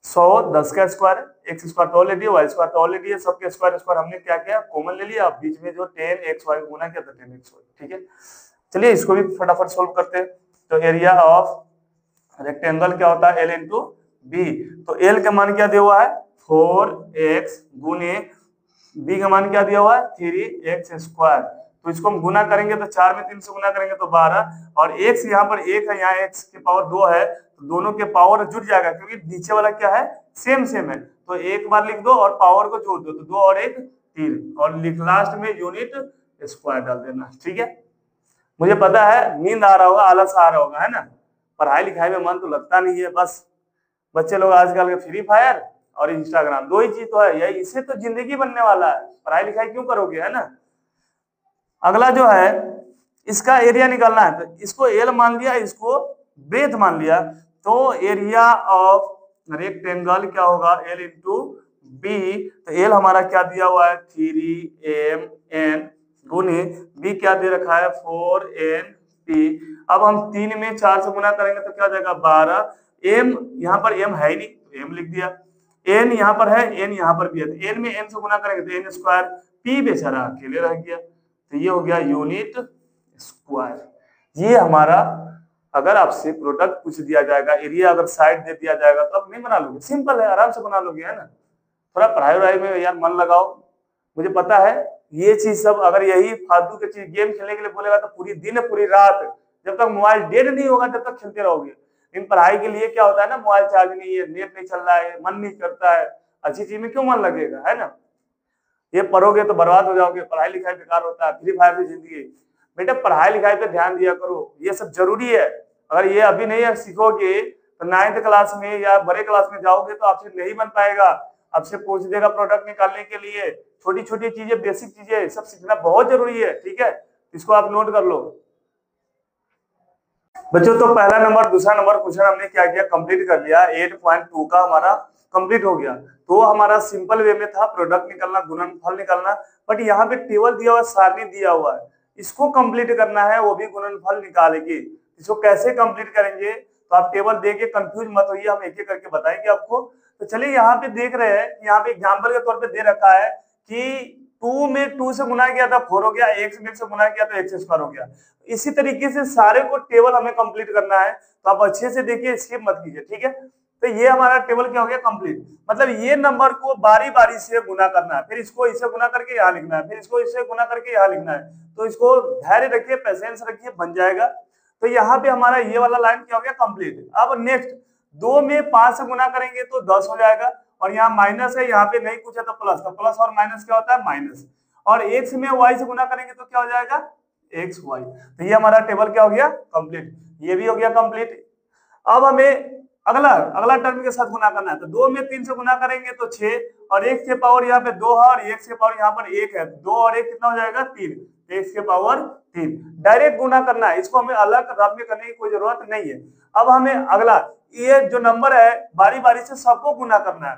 100 10 का स्क्वायर है, एक्स स्क्वायर तो ऑलरेडी है, वाई स्क्वायर तो ऑलरेडी है, सबके स्क्वायर स्क्वायर हमने क्या किया कॉमन ले लिया, बीच में जो 10xy गुना किया तो 10xy। ठीक है, चलिए इसको भी फटाफट सोल्व करते हैं। तो एरिया ऑफ रेक्टेंगल क्या होता है, L इंटू बी। तो L का मान क्या दिया हुआ है 4x गुने b का मान क्या दिया हुआ है 3x स्क्वायर। तो इसको हम गुना करेंगे तो 4 में 3 से गुना करेंगे तो 12, और x यहाँ पर 1 है, यहाँ x की पावर 2 है, तो दोनों के पावर जुड़ जाएगा क्योंकि नीचे वाला क्या है सेम सेम है। तो एक बार लिख दो और पावर को जोड़ दो, तो 2 और 1 3, और लिख लास्ट में यूनिट स्क्वायर डाल देना। ठीक है, मुझे पता है नींद आ रहा होगा, आलस आ रहा होगा, है ना, पढ़ाई लिखाई में मन तो लगता नहीं है। बस बच्चे लोग आजकल के फ्री फायर और इंस्टाग्राम, दो ही चीज तो है, यही इससे तो जिंदगी बनने वाला है, पढ़ाई लिखाई क्यों करोगे, है ना। अगला जो है इसका एरिया निकालना है, तो इसको एल मान लिया, इसको ब्रेथ मान लिया, तो एरिया ऑफ रेक्टेंगल क्या होगा एल इंटू बी। तो एल हमारा क्या दिया हुआ है 3m गुने बी क्या दे रखा है 4np। अब हम 3 में 4 से गुना करेंगे तो क्या हो जाएगा 12। m यहाँ पर m है ही नहीं तो m लिख दिया, n यहाँ पर है, n यहाँ पर भी है, तो n में n से गुना करेंगे तो n स्क्वायर, p बेचारा अकेले रह गया, तो ये हो गया यूनिट स्क्वायर। ये हमारा, अगर आपसे प्रोडक्ट पूछ दिया जाएगा, एरिया अगर साइड दे दिया जाएगा तो आप नहीं बना लोगे, सिंपल है, आराम से बना लोगे, है ना। थोड़ा पढ़ाई वढ़ाई में यार मन लगाओ, मुझे पता है ये चीज सब, अगर यही फालतू की चीज गेम खेलने के लिए बोलेगा तो पूरी दिन पूरी रात, जब तक मोबाइल डेड नहीं होगा तब तक खेलते रहोगे। लेकिन पढ़ाई के लिए क्या होता है ना, मोबाइल चार्ज नहीं है, नेट नहीं चल रहा है, मन नहीं करता है, अच्छी चीज में क्यों मन लगेगा, है ना। ये पढ़ोगे तो बर्बाद हो जाओगे, पढ़ाई लिखाई बेकार होता है, फ्री फायर की जिंदगी। बेटा पढ़ाई लिखाई पे ध्यान दिया करो, ये सब जरूरी है। अगर ये अभी नहीं सीखोगे तो 9th क्लास में या बड़े क्लास में जाओगे तो आपसे नहीं बन पाएगा, आपसे पूछ देगा प्रोडक्ट निकालने के लिए। छोटी छोटी चीजें, बेसिक चीजें सब सीखना बहुत जरूरी है, ठीक है, इसको आप नोट कर लो बच्चों। तो पहला नंबर, दूसरा नंबर क्वेश्चन हमने क्या किया, कंप्लीट कर लिया, 8.2 का हमारा कंप्लीट हो गया। तो हमारा सिंपल वे में था प्रोडक्ट निकालना, गुणनफल निकालना, बट यहाँ पे टेबल दिया हुआ, सारणी दिया हुआ है, इसको कंप्लीट करना है, वो भी गुणनफल निकाल के। इसको कैसे कंप्लीट करेंगे, तो आप टेबल देख के कंफ्यूज मत होइए, हम एक एक करके बताएंगे आपको। तो चलिए यहाँ पे देख रहे हैं, यहाँ पे एग्जाम्पल के तौर पे दे रखा है कि 2 में 2 से गुना किया था 4 हो गया, x में से गुना किया तो x स्क्वायर हो गया। इसी तरीके से सारे को टेबल हमें कंप्लीट करना है, तो आप अच्छे से देखिए, स्किप मत कीजिए, ठीक है। तो ये हमारा टेबल क्या हो गया कंप्लीट, मतलब ये नंबर को बारी बारी से गुना करना है, फिर इसको इससे गुना करके यहाँ लिखना है, फिर इसको इससे गुना करके यहाँ लिखना है। तो इसको धैर्य रखिए, पेशेंस रखिए, बन जाएगा। तो यहाँ पे हमारा ये वाला लाइन क्या हो गया कंप्लीट। अब नेक्स्ट 2 में 5 से गुना करेंगे तो 10 हो जाएगा, और यहाँ माइनस है, यहाँ पे नहीं कुछ है तो प्लस, तो प्लस और माइनस क्या होता है माइनस, और x में y से गुना करेंगे तो क्या हो जाएगा x y। तो ये हमारा टेबल क्या हो गया कंप्लीट, ये भी हो गया कंप्लीट। अब हमें अगला टर्म के साथ गुना करना है, तो 2 में 3 से गुना करेंगे तो 6, और x के पावर यहाँ पे 2 है और x के पावर यहाँ पर 1 है, 2 और 1 कितना हो जाएगा 3, x के पावर 3। डायरेक्ट गुना करना है, इसको हमें अलग रब में करने की कोई जरूरत नहीं है। अब हमें अगला ये जो नंबर है बारी बारी से सबको गुना करना है,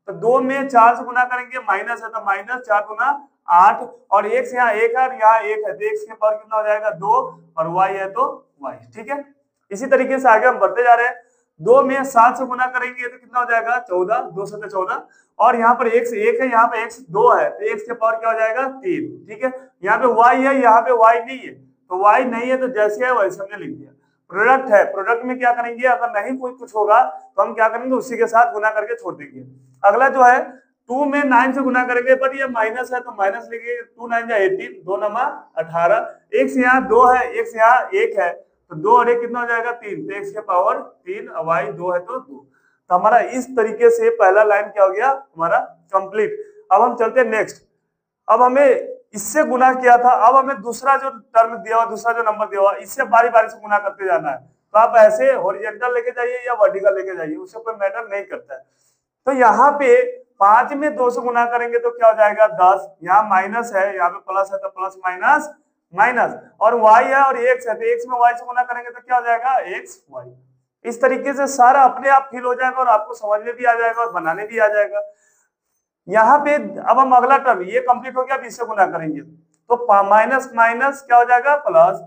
तो 2 में 4 से गुना करेंगे, माइनस है तो माइनस, 4 गुना 8, और x यहाँ 1 है और यहाँ 1 है, तो x के पावर कितना हो जाएगा 2, और y है तो y, ठीक है। इसी तरीके से आगे हम बढ़ते जा रहे हैं, 2 में 7 से गुना करेंगे तो कितना हो जाएगा 14, 2 7 14, और यहाँ पर x 1 है, यहाँ पे x 2 है, तो x के पावर क्या हो जाएगा 3, ठीक है। यहाँ पे y है, यहाँ पे y नहीं है, तो y नहीं है तो जैसे है वैसे हमने लिख दिया। प्रोडक्ट है, प्रोडक्ट में क्या करेंगे, अगर नहीं कोई कुछ होगा तो हम क्या करेंगे उसी के साथ गुना करके छोड़ देंगे। अगला जो है 2 में 9 से गुना करेंगे, बट ये माइनस है तो माइनस लिखिए, 2 9 जा 18, 2 9 18, x यहाँ 2 है, x यहाँ 1 है, तो 2 और 1 कितना हो जाएगा 3, तो x के पावर 3, y 2 है तो 2। तो हमारा इस तरीके से पहला लाइन क्या हो गया हमारा कंप्लीट। अब हम चलते हैं नेक्स्ट, अब हमें इससे गुना किया था, अब हमें दूसरा जो टर्म दिया हुआ, दूसरा जो नंबर दिया हुआ, इससे बारी बारी से गुना करते जाना है। तो आप ऐसे हॉरिजॉन्टल लेके जाइए या वर्टिकल लेके जाइए, उससे कोई मैटर नहीं करता है। तो यहाँ पे 5 में 2 से गुना करेंगे तो क्या हो जाएगा 10, यहाँ माइनस है, यहाँ पे प्लस है तो प्लस माइनस माइनस, और y है और x है तो x में y से गुना करेंगे तो क्या हो जाएगा x y। इस तरीके से सारा अपने आप फिल हो जाएगा और आपको समझ में भी आ जाएगा और बनाने भी आ जाएगा। यहाँ पे अब हम अगला टर्म ये कंप्लीट हो गया, अब इससे गुना करेंगे तो माइनस माइनस क्या हो जाएगा प्लस,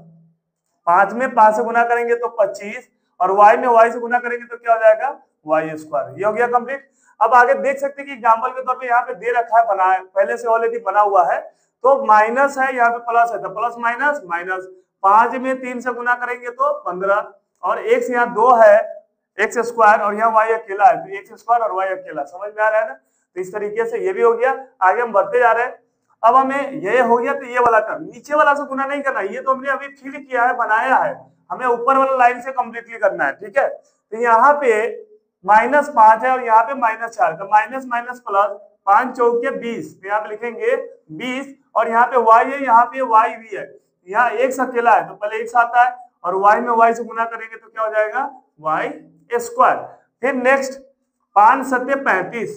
5 में 5 से गुना करेंगे तो 25, और y में y से गुना करेंगे तो क्या हो जाएगा y स्क्वायर। ये हो गया कंप्लीट। अब आगे देख सकते हैं कि एग्जांपल के तौर पे यहाँ पे दे रखा है, बना है पहले से ऑलरेडी बना हुआ है, तो माइनस है यहाँ पे प्लस है तो प्लस माइनस माइनस, 5 में 3 से गुना करेंगे तो 15, और x यहाँ 2 है x स्क्वायर और यहाँ y अकेला है तो x स्क्वायर और y अकेला। समझ में आ रहा है ना? तो इस तरीके से ये भी हो गया। आगे हम बढ़ते जा रहे हैं। अब हमें ये हो गया तो ये वाला टर्म नीचे वाला से गुना नहीं करना, ये तो हमने अभी फिल किया है, बनाया है, हमें ऊपर वाला लाइन से कंप्लीटली करना है। ठीक है, तो यहाँ पे -5 है और यहाँ पे -4, तो माइनस माइनस प्लस, 5 चौके 20, तो यहाँ पे लिखेंगे 20, और यहाँ पे y है, यहाँ पे y भी है, यहाँ x अकेला है तो पहले x आता है, और y में y से गुना करेंगे तो क्या हो जाएगा y स्क्वायर। फिर नेक्स्ट 5 सत्ते 35,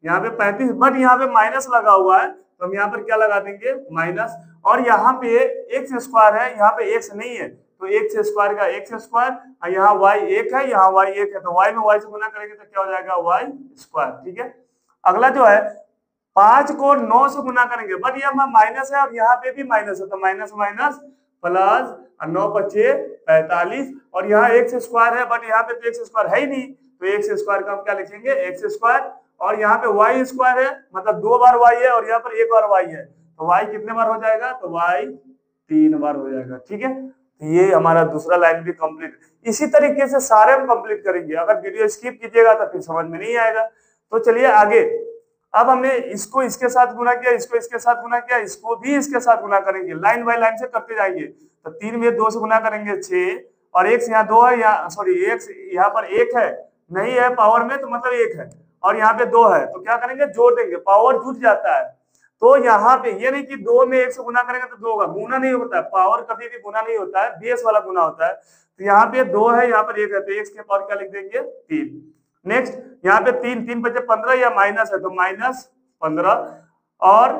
यहाँ पे 35, बट यहाँ पे माइनस लगा हुआ है तो हम यहाँ पर क्या लगा देंगे माइनस, और यहाँ पे एक्स स्क्वायर है, यहाँ पे एक्स नहीं है तो एक्स स्क्वायर का एक्स स्क्वायर, और यहाँ y 1 है, यहाँ y 1 है तो y में y से गुना करेंगे तो क्या हो जाएगा y स्क्वायर। ठीक है, अगला जो है 5 को 9 से गुना करेंगे, बट यहाँ माइनस है और यहाँ पे भी माइनस है तो माइनस माइनस प्लस, 9 पचे 45, और यहाँ एक्स स्क्वायर है बट यहाँ पे तो एक्स स्क्वायर है ही नहीं तो एक्स स्क्वायर का हम क्या लिखेंगे एक्स स्क्वायर, और यहाँ पे y स्क्वायर है मतलब 2 बार y है और यहाँ पर 1 बार y है तो y कितने बार हो जाएगा तो y 3 बार हो जाएगा। ठीक है, तो ये हमारा दूसरा लाइन भी कंप्लीट। इसी तरीके से सारे हम कंप्लीट करेंगे, अगर वीडियो स्किप कीजिएगा तो फिर समझ में नहीं आएगा। तो चलिए आगे, अब हमने इसको इसके साथ गुना किया, इसको इसके साथ गुना किया, इसको भी इसके साथ गुना करेंगे, लाइन बाय लाइन से करते जाएंगे। तो 3 में 2 से गुना करेंगे 6, और x यहाँ 2 है, यहाँ सॉरी x यहाँ पर 1 है, नहीं है पावर में तो मतलब 1 है, और यहाँ पे 2 है तो क्या करेंगे जोड़ देंगे, पावर जुट जाता है। तो यहाँ पे ये नहीं कि 2 में 1 से गुना करेंगे तो 2 होगा, गुना नहीं होता है, पावर कभी भी गुना नहीं होता है, बेस वाला गुना होता है। तो यहाँ पे 2 है, यहाँ पर 1 है तो x के पावर क्या लिख देंगे 3। नेक्स्ट यहाँ पे 3 3 बचे 15, या माइनस है तो -15, और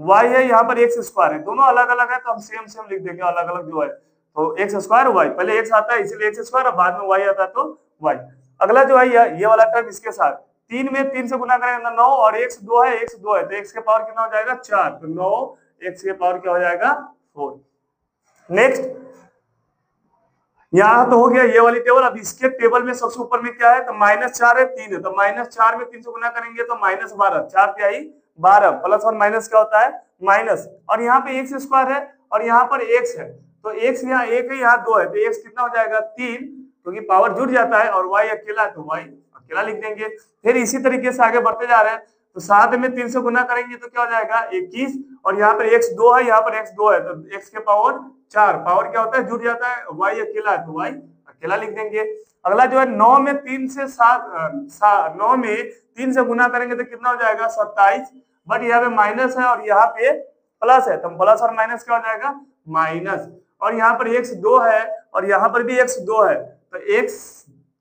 y है यहाँ पर x स्क्वायर है, दोनों अलग अलग है तो हम सेम सेम लिख देंगे, अलग अलग जो है तो x स्क्वायर y, पहले x आता है इसलिए x स्क्वायर और बाद में y आता है तो y। अगला जो है ये वाला टर्म इसके साथ 3 में 3 से गुना करेंगे तो 9, और x 2 है तो x के पावर कितना हो जाएगा 4, तो 9 x के पावर क्या हो जाएगा 4। नेक्स्ट यहाँ तो हो गया ये वाली टेबल। अब इसके टेबल में सबसे ऊपर में क्या है तो -4 है, 3 है, तो -4 में 3 से गुना करेंगे तो -12, 4 तिहाई 12, प्लस और माइनस क्या होता है माइनस, और यहाँ पे x स्क्वायर है और यहाँ पर x है तो x यहाँ 1 है, यहाँ 2 है तो x कितना हो जाएगा 3, क्योंकि पावर जुड़ जाता है, और y अकेला है तो y अकेला लिख देंगे। फिर इसी तरीके से आगे बढ़ते जा रहे हैं, तो 7 में 3 से गुना करेंगे तो क्या हो जाएगा 21, और यहाँ पर x 2 है, यहाँ पर x 2 है तो x के पावर 4, पावर क्या होता है जुड़ जाता है, y अकेला है तो y अकेला लिख देंगे। अगला जो है 9 में 3 से 9 में 3 से गुना करेंगे तो कितना हो जाएगा 27, बट यहाँ पे माइनस है और यहाँ पे प्लस है तो प्लस और माइनस क्या हो जाएगा माइनस, और यहाँ पर x 2 है और यहाँ पर भी x 2 है तो x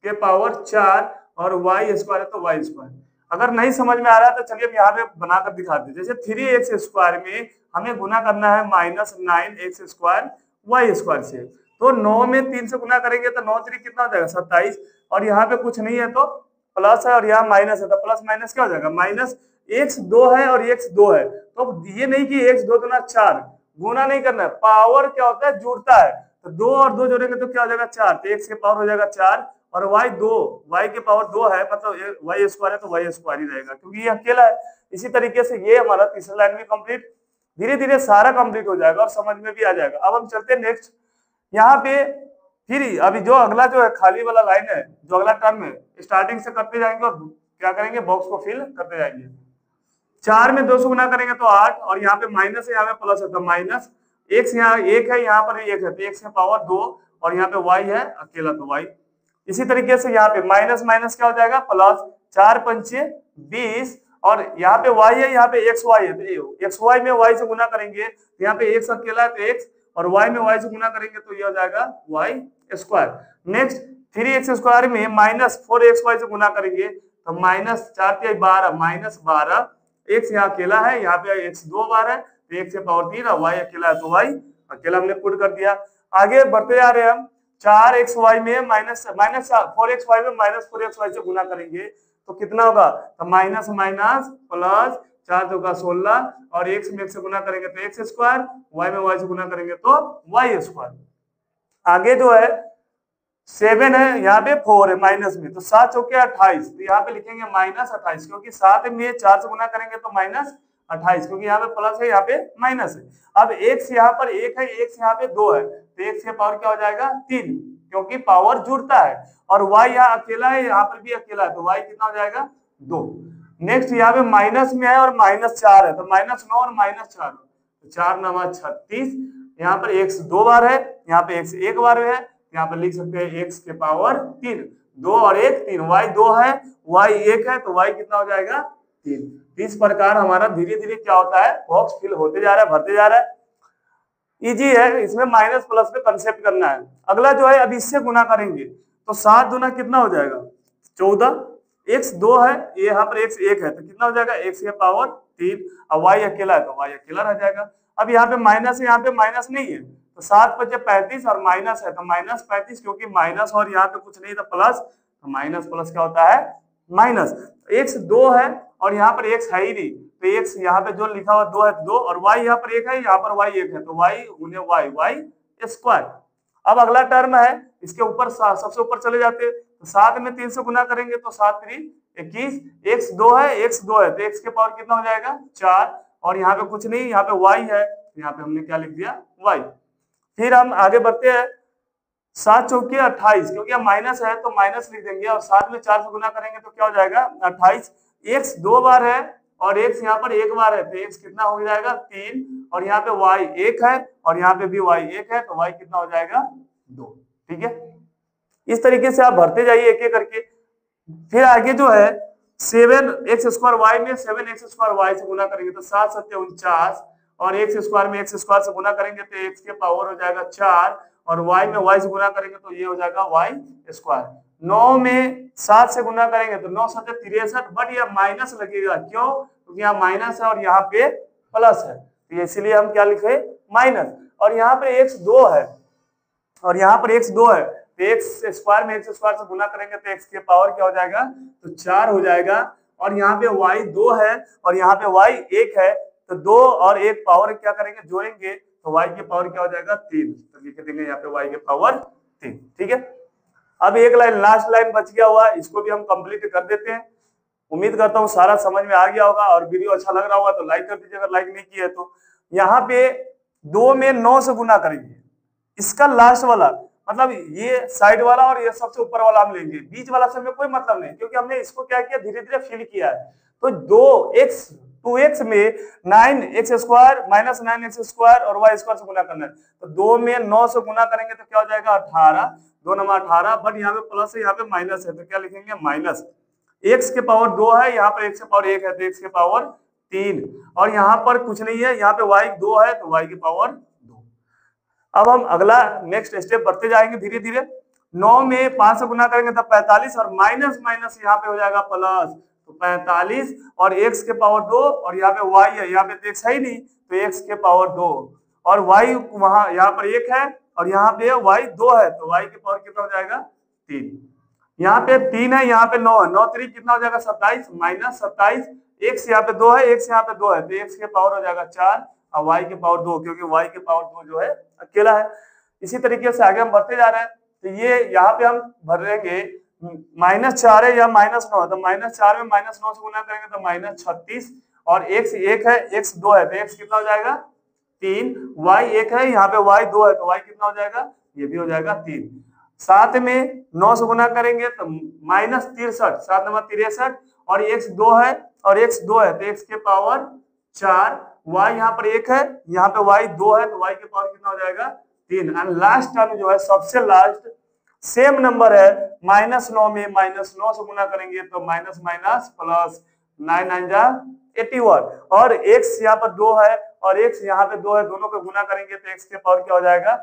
के पावर 4, और y स्क्वायर है तो y स्क्वायर। अगर नहीं समझ में आ रहा है तो चलिए हम यहाँ पे बनाकर दिखाते हैं। जैसे 3x स्क्वायर में हमें गुना करना है -9x स्क्वायर y स्क्वायर से, तो 9 में 3 से गुना करेंगे तो 9 3 कितना हो जाएगा 27, और यहाँ पे कुछ नहीं है तो प्लस है और यहाँ माइनस है तो प्लस माइनस क्या हो जाएगा माइनस, x 2 है और x 2 है तो ये नहीं कि x 2 दूना 4, गुना नहीं करना है, पावर क्या होता है जुड़ता है, तो 2 और 2 जोड़ेंगे तो क्या हो जाएगा 4, तो x के पावर हो जाएगा 4, और y के पावर 2 है मतलब y स्क्वायर है तो y स्क्वायर ही रहेगा क्योंकि ये अकेला है। इसी तरीके से ये हमारा तीसरा लाइन भी कंप्लीट, धीरे धीरे सारा कंप्लीट हो जाएगा और समझ में भी आ जाएगा। अब हम चलते हैं नेक्स्ट, यहाँ पे फिर अभी जो अगला जो है खाली वाला लाइन है, जो अगला टर्म है, स्टार्टिंग से करते जाएंगे और क्या करेंगे बॉक्स को फिल करते जाएंगे। 4 में 2 से गुना करेंगे तो 8, और यहाँ पे माइनस है यहाँ पे प्लस है तो माइनस, x यहाँ 1 है यहाँ पर 1 है तो x के पावर 2, और यहाँ पे y है अकेला तो y। इसी तरीके से यहाँ पे माइनस माइनस क्या हो जाएगा प्लस, 4 पंचे 20, और यहाँ पे y है यहाँ पे xy है तो xy में y से गुना करेंगे तो यहाँ पे x अकेला है तो x, और y में y से गुना करेंगे तो ये हो जाएगा y square. Next 3x square में -4xy से गुना करेंगे तो -4×4 -12, x यहाँ अकेला है, यहाँ पे x 2 बार है तो x के पावर 3 और y अकेला है तो y अकेला हमने पुट कर दिया। आगे बढ़ते जा रहे हैं हम, 4xy में -4xy में -4xy से गुना करेंगे तो कितना होगा, तो माइनस माइनस प्लस 4 चौका 16 और x में x से गुना करेंगे तो x स्क्वायर, y में y से गुना करेंगे तो y स्क्वायर। आगे जो है 7 है, यहाँ पे 4 है माइनस में, तो 7 चौके 28, तो यहाँ पे लिखेंगे -28 क्योंकि 7 में 4 से गुना करेंगे तो -28 क्योंकि यहाँ पे प्लस है यहाँ पे माइनस है। अब x यहाँ पर 1 है, x यहाँ पे 2 है तो x के पावर क्या हो जाएगा 3 क्योंकि पावर जुड़ता है, और y यहाँ अकेला है, यहाँ पर भी अकेला है तो y कितना हो जाएगा 2। नेक्स्ट यहाँ पे माइनस में है और -4 है तो -9 और -4 तो 4 9 36, यहाँ पर x 2 बार है, यहाँ पे x 1 बार है, यहाँ पर लिख सकते हैं x के पावर 3, 2 और 1 3, y 2 है y 1 है तो y कितना हो जाएगा 3। इस प्रकार हमारा धीरे धीरे क्या होता है, बॉक्स फिल होते जा रहा है, भरते जा रहा है। इजी है, इसमें माइनस प्लस पे कंसेप्ट करना है। अगला जो है अब इससे गुना करेंगे तो 7 दूना कितना हो जाएगा 14, x 2 है, ये यहाँ पर x 1 है तो कितना हो जाएगा x के पावर 3 और y अकेला है तो y अकेला रह जाएगा। अब यहाँ पे माइनस है, यहाँ पे माइनस नहीं है तो 7 × 5 = 35 और माइनस है तो -35 क्योंकि माइनस और यहाँ पे कुछ नहीं था प्लस, तो माइनस प्लस क्या होता है माइनस। x 2 है और यहाँ पर x है ही नहीं तो x यहाँ पे जो लिखा हुआ 2 है 2 और y यहाँ पर 1 है, यहाँ पर y 1 है तो y गुने y स्क्वायर। अब अगला टर्म है, इसके ऊपर सबसे ऊपर चले जाते तो 7 में 3 से गुना करेंगे तो 7 3 21, x 2 है तो x के पावर कितना हो जाएगा 4 और यहाँ पे कुछ नहीं, यहाँ पे y है तो यहाँ पे हमने क्या लिख दिया y। फिर हम आगे बढ़ते हैं, 7 चौके 28 क्योंकि यहाँ माइनस है तो माइनस लिख देंगे और 7 में 4 से गुना करेंगे तो क्या हो जाएगा 28, x 2 बार है और x यहाँ पर 1 बार है तो x कितना हो जाएगा 3 और यहाँ पे y 1 है और यहाँ पे भी y 1 है तो y कितना हो जाएगा 2। ठीक है, इस तरीके से आप भरते जाइए एक एक करके। फिर आगे जो है 7x² y में 7x² y से गुना करेंगे तो 7 7 49 और x² में x² से गुना करेंगे तो x के पावर हो जाएगा 4 और y में y से गुना करेंगे तो ये हो जाएगा y²। 9 में 7 से गुना करेंगे तो 9 7 63, बट ये माइनस लगेगा, क्यों, क्योंकि यहाँ माइनस है और यहाँ पे प्लस है तो इसलिए हम क्या लिखे माइनस। और यहाँ पे x 2 है और यहाँ पर x 2 है तो x² में x² से गुना करेंगे तो x के पावर क्या हो जाएगा तो 4 हो जाएगा और यहाँ पे y 2 है और यहाँ पे y 1 है तो 2 और 1 पावर क्या करेंगे जोड़ेंगे तो y के पावर क्या हो जाएगा 3, तो लिख देंगे यहाँ पे y के पावर 3। ठीक है, अब एक लाइन लास्ट लाइन बच गया हुआ है, इसको भी हम कंप्लीट कर देते हैं। उम्मीद करता हूँ सारा समझ में आ गया होगा और वीडियो अच्छा लग रहा होगा तो लाइक कर दीजिए अगर लाइक नहीं किया है तो। यहाँ पे 2 में 9 से गुना करेंगे, इसका लास्ट वाला मतलब ये साइड वाला और ये सबसे ऊपर वाला हम लेंगे, बीच वाला से हमें कोई मतलब नहीं क्योंकि हमने इसको क्या किया धीरे धीरे फिल किया है। तो 2x में 9x² माइनस 9x² और y² से गुना करना है तो 2 में 9 से गुना करेंगे तो क्या हो जाएगा 18, 2 9 18, बट यहाँ पे प्लस है यहाँ पे माइनस है तो क्या लिखेंगे माइनस। x के पावर 2 है, यहाँ पर x के पावर 1 है तो x के पावर 3 और यहाँ पर कुछ नहीं है, यहाँ पे y 2 है तो y के पावर 2। अब हम अगला नेक्स्ट स्टेप बढ़ते जाएंगे धीरे धीरे। 9 में 5 से गुना करेंगे तब 45 और माइनस माइनस यहाँ पे हो जाएगा प्लस तो 45 और x के पावर 2 और यहाँ पे y है, यहाँ पे तो x है ही नहीं तो x के पावर 2 और y वहां यहाँ पर 1 है और यहाँ पे y 2 है तो y के पावर कितना हो जाएगा 3। यहाँ पे 3 है, यहाँ पे 9 है, 9 3 कितना हो जाएगा 27 माइनस 27, x यहाँ पे 2 है, x यहाँ पे 2 है तो x के पावर हो जाएगा 4 और y के पावर 2 क्योंकि y के पावर 2 जो है अकेला है। इसी तरीके से आगे हम बढ़ते जा रहे हैं तो ये यहाँ पे हम भरेंगे -4 है या -9 है तो -4 में -9 से गुना करेंगे तो -36 और x 1 है x 2 है तो x कितना हो जाएगा 3, y 1 है, यहाँ पे y 2 है तो y कितना हो जाएगा ये भी हो जाएगा 3। 7 में 9 से गुना करेंगे तो -63, 7 9 63 और x 2 है और x 2 है तो x के पावर 4, y यहाँ पर 1 है, यहाँ पे y 2 है तो y के पावर कितना हो जाएगा 3। एंड लास्ट टर्म जो है सबसे लास्ट सेम नंबर है, -9 में -9 से गुना करेंगे तो माइनस माइनस प्लस 9 9 जा 81 और x यहाँ पर 2 है और x यहाँ पे 2 है, दोनों को गुना करेंगे तो x के पावर क्या हो जाएगा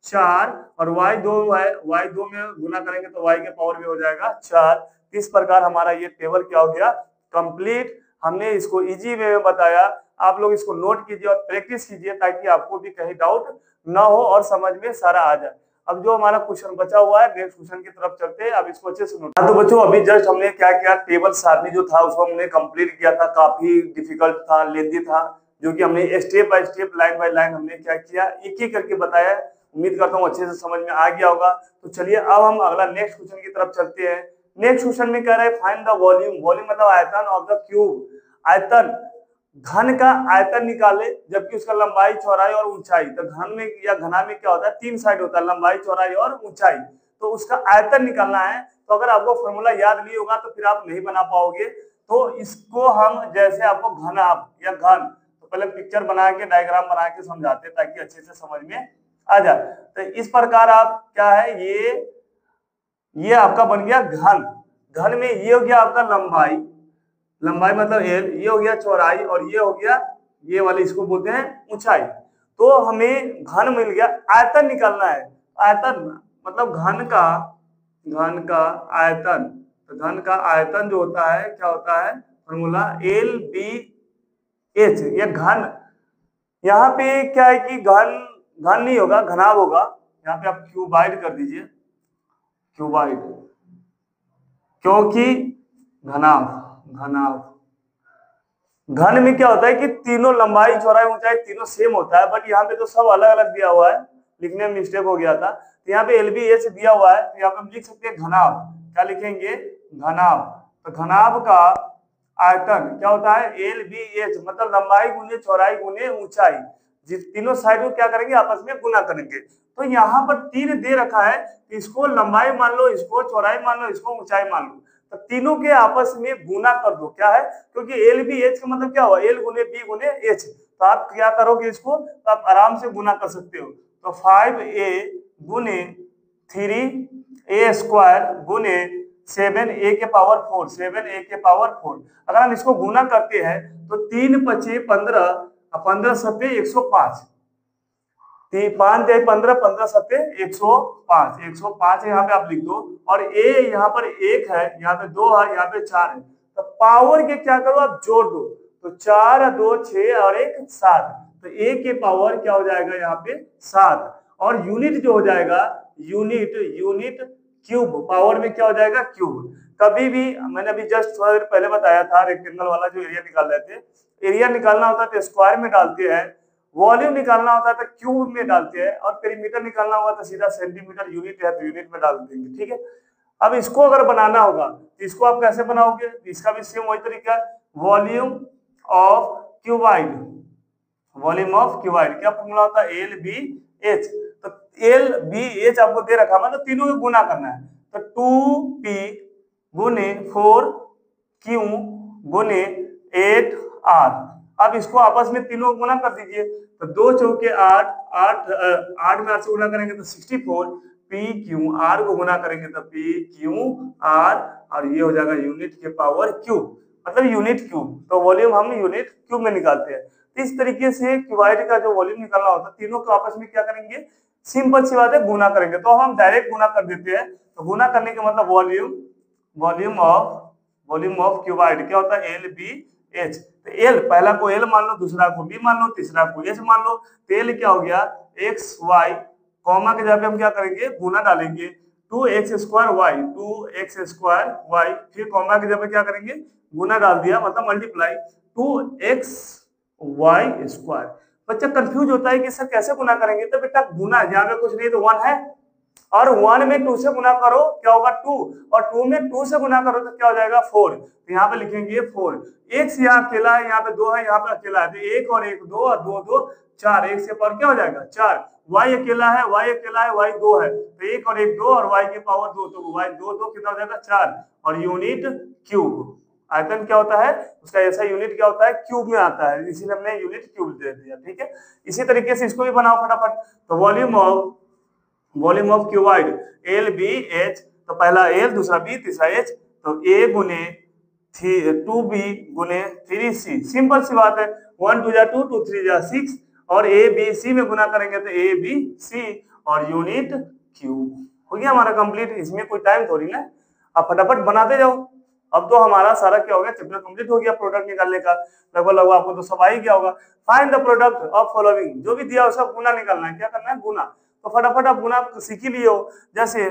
4 और y 2 है, y 2 में गुना करेंगे तो y के पावर भी हो जाएगा 4 इस प्रकार हमारा ये टेबल क्या हो गया, कंप्लीट। हमने इसको इजी वे में बताया, आप लोग इसको नोट कीजिए और प्रैक्टिस कीजिए ताकि आपको भी कहीं डाउट ना हो और समझ में सारा आ जाए। अब जो हमारा क्वेश्चन बचा हुआ है नेक्स्ट क्वेश्चन की तरफ चलते हैं। अब इसको अच्छे से नोट। तो बच्चों अभी जस्ट हमने क्या किया, टेबल सारणी जो था उसको हमने कंप्लीट किया था, काफी डिफिकल्ट था, लेंदी था, जो कि हमने step by step line by line हमने क्या किया, एक एक करके बताया। उम्मीद करता हूँ अच्छे से समझ में आ गया होगा। तो चलिए अब हम अगला नेक्स्ट क्वेश्चन की तरफ चलते हैं। नेक्स्ट क्वेश्चन में कह रहा है फाइंड द वॉल्यूम, वॉल्यूम मतलब आयतन ऑफ द क्यूब, आयतन, घन का आयतन निकाले जबकि उसका लंबाई चौड़ाई और ऊंचाई। तो घन में या घना में क्या होता है, 3 साइड होता है, लंबाई चौड़ाई और ऊंचाई, तो उसका आयतन निकालना है। तो अगर आपको फॉर्मूला याद नहीं होगा तो फिर आप नहीं बना पाओगे। तो इसको हम जैसे आपको घनाभ या घन, तो पहले पिक्चर बना के डायग्राम बना के समझाते हैं ताकि अच्छे से समझ में आ जाए। तो इस प्रकार आप क्या है, ये आपका बन गया घन। घन में ये हो गया आपका लंबाई, लंबाई मतलब एल, ये हो गया चौड़ाई और ये हो गया, ये वाले इसको बोलते हैं ऊंचाई। तो हमें घन मिल गया, आयतन निकालना है। आयतन मतलब घन का आयतन। तो घन का आयतन जो होता है क्या होता है, फॉर्मूला एल बी एच। ये घन, यहाँ पे क्या है कि घन नहीं होगा, घनाभ होगा। यहाँ पे आप क्यूबाइड कर दीजिए, क्यूबाइड, क्योंकि घनाभ घन में क्या होता है कि तीनों लंबाई चौड़ाई ऊंचाई तीनों सेम होता है, बट यहाँ पे तो सब अलग अलग दिया हुआ है, लिखने में मिस्टेक हो गया था। तो यहाँ पे एलबीएच दिया हुआ है, तो यहाँ पे हम लिख सकते हैं घनाभ। क्या लिखेंगे, घनाभ। तो घनाभ का आयतन क्या होता है, एलबीएच मतलब लंबाई गुने चौड़ाई गुने ऊंचाई। तीनों साइड को क्या करेंगे, आपस में गुना करेंगे। तो यहाँ पर 3 दे रखा है, इसको लंबाई मान लो, इसको चौड़ाई मान लो, इसको ऊंचाई मान लो। तो तीनों के आपस में गुना कर दो। क्या है, क्योंकि एल बी एच का मतलब क्या हुआ, एल गुने बी गुने एच। तो आप क्या करोगे इसको, तो आप आराम से गुना कर सकते हो। तो 5a गुने 3a स्क्वायर गुने 7a के पावर 4, 7a के पावर 4। अगर हम इसको गुना करते हैं तो 3 5 15, 15 7 105, 5 जाए 15, 15 7 105, 105 यहाँ पे आप लिख दो। और a यहाँ पर 1 है, यहाँ पे 2 है, यहाँ पे 4 है। तो पावर के क्या करो, आप जोड़ दो। तो 4 2 6 और 1 7। तो a के पावर क्या हो जाएगा यहाँ पे 7। और यूनिट जो हो जाएगा, यूनिट क्यूब, पावर में क्या हो जाएगा, क्यूब। कभी भी मैंने अभी जस्ट थोड़ा देर पहले बताया था, रेक्टेंगल वाला जो एरिया निकाल रहे थे, एरिया निकालना होता है तो स्क्वायर में डालते हैं, वॉल्यूम निकालना होता है तो क्यूब में डालते हैं, और पेरीमीटर निकालना होगा तो सीधा सेंटीमीटर, यूनिट है तो यूनिट में डाल देंगे। ठीक है। अब इसको अगर बनाना होगा तो इसको आप कैसे बनाओगे, इसका भी सेम वही तरीका है, volume of cuboid. Volume of cuboid क्या फॉर्मूला होता है, एल बी एच। तो एल बी एच आपको दे रखा है, तो तीनों को गुना करना है। तो 2p गुने 4q गुने 8r। अब इसको आपस में तीनों गुना कर दीजिए। तो 2 चौके 8, 8 में 8 से गुना करेंगे तो 64, पी क्यू, आर को गुना करेंगे तो पी क्यू आर, और ये हो जाएगा यूनिट के पावर क्यूब, मतलब यूनिट क्यूब। तो वॉल्यूम हम यूनिट क्यूब में निकालते हैं। तो इस तरीके से क्यूबाइड का जो वॉल्यूम निकालना होता है, तीनों को आपस में क्या करेंगे, सिंपल सी बात है, गुना करेंगे। तो हम डायरेक्ट गुना कर देते हैं। तो गुना करने का मतलब वॉल्यूम ऑफ क्यूबाइड क्या होता है, एल बी एच। तो एल, पहला को एल मान लो, दूसरा को बी मान लो, तीसरा को एच मान लो। तो एल क्या हो गया, एक्स वाई, कॉमा के जगह पे हम क्या करेंगे, गुना डालेंगे, 2x square Y, 2x square Y, फिर कॉमा के जगह पे क्या करेंगे, गुना डाल दिया, मतलब मल्टीप्लाई 2x वाई स्क्वायर। बच्चा कंफ्यूज होता है कि सर कैसे गुना करेंगे, तो बेटा गुना यहाँ पे कुछ नहीं तो 1 है, और 1 में 2 से गुना करो क्या होगा 2, और 2 में 2 से गुना करो तो क्या हो जाएगा 4। तो यहाँ पे लिखेंगे 4। x यहाँ अकेला है, यहाँ पे 2 है, यहाँ पे अकेला है, तो 1 और 1 2 और 2 2 4, 1 से पावर क्या हो जाएगा 4। y अकेला है, y 2 है, तो 1 और 1 2 और y की पावर 2, तो y 2 2 कितना हो जाएगा 4। और यूनिट क्यूब, आयतन क्या होता है उसका, ऐसा यूनिट क्या होता है, क्यूब में आता है, इसीलिए हमने यूनिट क्यूब दे दिया। ठीक है। इसी तरीके से इसको भी बनाओ फटाफट। तो volume of cuboid L B H, तो पहला एल, दूसरा बी, तीसरा एच। तो ए गुने 2b गुने 3c, सिंपल सी बात है, 1 2 जा 2, 2 3 जा 6, और ए बी सी में गुना करेंगे तो ए बी सी, और यूनिट क्यूब हो गया हमारा कंप्लीट। इसमें कोई टाइम थोड़ी ना। आप फटाफट बनाते जाओ। अब तो हमारा सारा क्या हो गया, चैप्टर कंप्लीट हो गया प्रोडक्ट निकालने का। लगभग आपको तो सब आ ही गया होगा। Find the product of following, जो भी दिया उसका गुना निकालना है। क्या करना है, गुना। तो फटाफट आप गुना सीख ही लिए हो। जैसे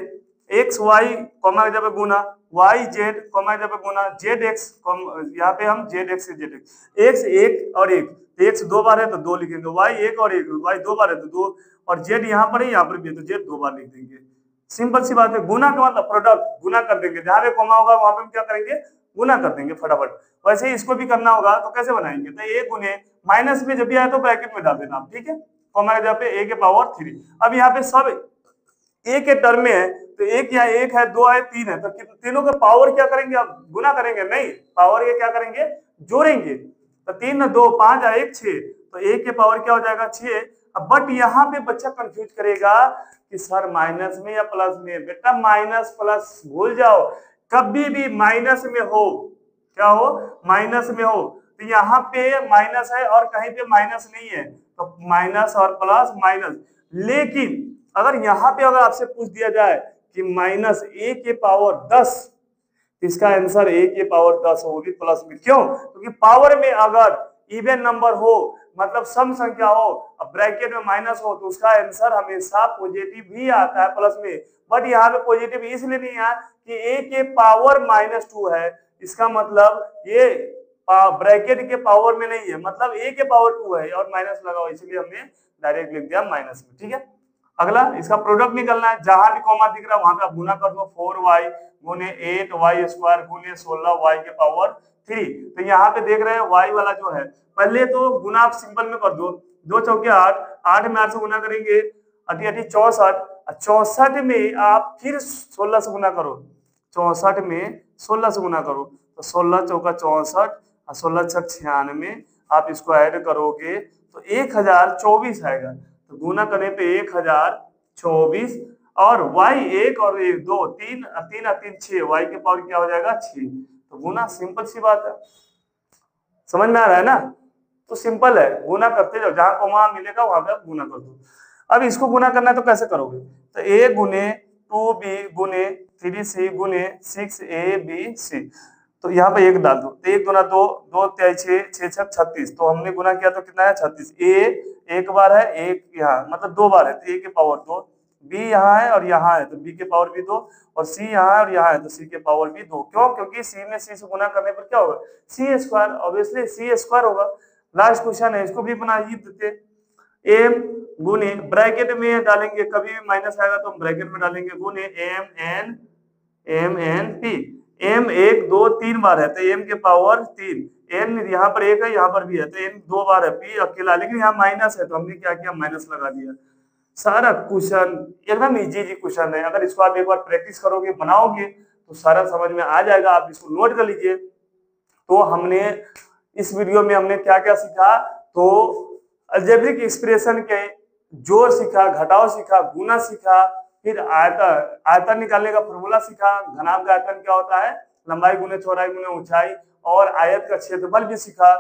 एक्स वाई कॉमा की जगह गुना, वाई जेड कॉमा की जगह गुना, जेड एक्स, यहाँ पे हम जेड एक्स से जेड एक्स एक और एक, एक्स दो बार है तो दो लिखेंगे, वाई एक और एक, वाई दो बार है तो दो, और जेड यहाँ पर है यहाँ पर भी है तो जेड दो बार लिख देंगे। सिंपल सी बात है। गुना का मतलब प्रोडक्ट गुना कर देंगे, जहां पे कॉमा होगा वहां पे हम क्या करेंगे, गुना कर देंगे फटाफट। वैसे ही इसको भी करना होगा तो कैसे बनाएंगे, तो ए गुने माइनस में जब भी आए तो ब्रैकेट में डाल देना, ठीक है, कॉमा के जगह पे ए के पावर 3। अब यहाँ पे सब ए के टर्म में है, तो एक यहाँ एक है, दो है, तीन है, तो तीनों का पावर क्या करेंगे, अब गुना करेंगे नहीं, पावर ये क्या करेंगे, जोड़ेंगे। तो 3 2 5 1 6, तो एक के पावर क्या हो जाएगा 6। अब बट यहाँ पे बच्चा कंफ्यूज करेगा कि सर माइनस में या प्लस में। बेटा माइनस प्लस भूल जाओ, कभी भी माइनस में हो, क्या हो, माइनस में हो, तो यहाँ पे माइनस है और कहीं पे माइनस नहीं है, तो माइनस और प्लस माइनस। लेकिन अगर यहाँ पे अगर आपसे पूछ दिया जाए कि माइनस ए के पावर 10, इसका आंसर ए के पावर 10 होगी प्लस में। क्यों, क्योंकि पावर में अगर इवन नंबर हो, मतलब सम संख्या हो, अब ब्रैकेट में माइनस हो, तो उसका आंसर हमेशा पॉजिटिव ही आता है प्लस में। बट यहाँ पे पॉजिटिव इसलिए नहीं है कि ए के पावर -2 है, इसका मतलब ये ब्रैकेट के पावर में नहीं है, मतलब ए के पावर 2 है और माइनस लगा हुआ, इसलिए हमने डायरेक्ट लिख दिया माइनस में। ठीक है, अगला इसका प्रोडक्ट निकलना है, जहां भी कॉमा दिख रहा है वहां पे आप गुना कर दो, 4y गुने 8y² गुने 16y के पावर 3। तो यहाँ पे देख रहे हैं y वाला जो है, पहले तो गुना आप सिंपल में कर दो, 2 चौके 8, 8 में 8 से गुना करेंगे, 8 8 64, 64 में आप फिर 16 से गुना करो, 64 में 16 से गुना करो, तो 16 चौका 64 और 16 छक 96, आप इसको ऐड करोगे तो 1024 आएगा। तो गुना करने पे 1024, और y 1 और 1 2 3 3 और 3 6, y के पावर क्या हो जाएगा 6। तो गुना सिंपल सी बात है, समझ में आ रहा है ना। तो सिंपल है, गुना करते जाओ, जहां कॉमा मिलेगा वहां पे आप गुना कर दो। अब इसको गुना करना है तो कैसे करोगे, तो a गुने 2b गुने 3c गुने 6abc, तो यहाँ पे 1 डाल दो, तो 1 गुना 2 2 6 6 6 36, तो हमने गुना किया तो कितना है 36। a एक बार है, एक यहाँ मतलब 2 बार है, तो a के पावर 2, b यहाँ है और यहाँ है तो b के पावर भी 2, और c यहाँ है और यहाँ है तो c के पावर भी 2। क्यों, क्योंकि c में c से गुना करने पर क्या होगा, c², ऑब्वियसली c² होगा। लास्ट क्वेश्चन है, इसको भी बना ही देते, m गुने ब्रैकेट में डालेंगे, कभी भी माइनस आएगा तो हम ब्रैकेट में डालेंगे, गुने m p, m 1 2 3 बार है तो m के पावर 3, n यहाँ पर 1 है यहाँ पर भी है तो n 2 बार है, p अकेला, लेकिन यहाँ माइनस है तो हमने क्या किया, माइनस लगा दिया। सारा क्वेश्चन एकदम इजी क्वेश्चन है, अगर इसको आप एक बार प्रैक्टिस करोगे बनाओगे तो सारा समझ में आ जाएगा। आप इसको नोट कर लीजिए। तो हमने इस वीडियो में हमने क्या क्या सीखा, तो अलजेब्रिक एक्सप्रेशन के जोड़ सीखा, घटाव सीखा, गुना सीखा, फिर आयतन निकालने का फॉर्मूला सीखा, घनाभ का आयतन क्या होता है, लंबाई गुने चौड़ाई गुने ऊंचाई, और आयत का क्षेत्रफल भी सीखा।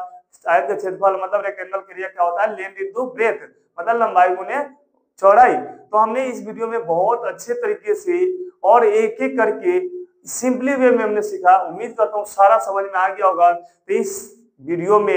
आयत का क्षेत्रफल मतलब रेक्टेंगल का एरिया क्या होता है, लेंथ इनटू ब्रेथ, मतलब लंबाई गुने चौड़ाई। तो हमने इस वीडियो में बहुत अच्छे तरीके से और एक एक करके सिंपली वे में हमने सीखा। उम्मीद करता हूँ सारा समझ में आ गया होगा। तो इस वीडियो में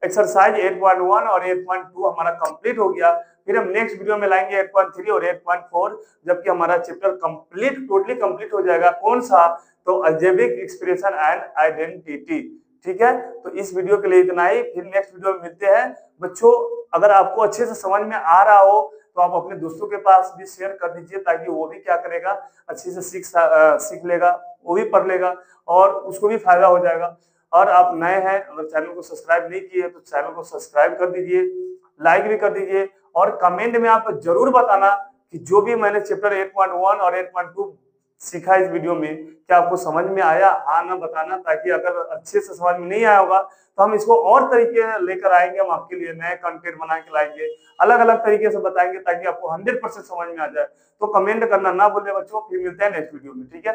एक्सरसाइज 8.1 और 8.2 हमारा कंप्लीट हो गया। फिर हम नेक्स्ट वीडियो में लाएंगे 8.3 और 8.4, जबकि हमारा चैप्टर कंप्लीट टोटली कंप्लीट हो जाएगा। कौन सा, तो अलजेब्रिक एक्सप्रेशन एंड आइडेंटिटी। ठीक है, तो इस वीडियो के लिए इतना ही, फिर नेक्स्ट वीडियो में मिलते हैं। बच्चों अगर आपको अच्छे से समझ में आ रहा हो तो आप अपने दोस्तों के पास भी शेयर कर दीजिए, ताकि वो भी क्या करेगा, अच्छे से सीख लेगा, वो भी पढ़ लेगा और उसको भी फायदा हो जाएगा। और आप नए हैं, अगर चैनल को सब्सक्राइब नहीं किए तो चैनल को सब्सक्राइब कर दीजिए, लाइक भी कर दीजिए, और कमेंट में आप जरूर बताना कि जो भी मैंने चैप्टर 8.1 और 8.2 सीखा इस वीडियो में, क्या आपको समझ में आया, हाँ ना बताना, ताकि अगर अच्छे से समझ में नहीं आया होगा तो हम इसको और तरीके लेकर आएंगे, हम आपके लिए नए कंटेंट बना के लाएंगे, अलग अलग तरीके से बताएंगे, ताकि आपको 100% समझ में आ जाए। तो कमेंट करना ना भूलें बच्चों। फिर मिलते हैं नेक्स्ट वीडियो में, ठीक है।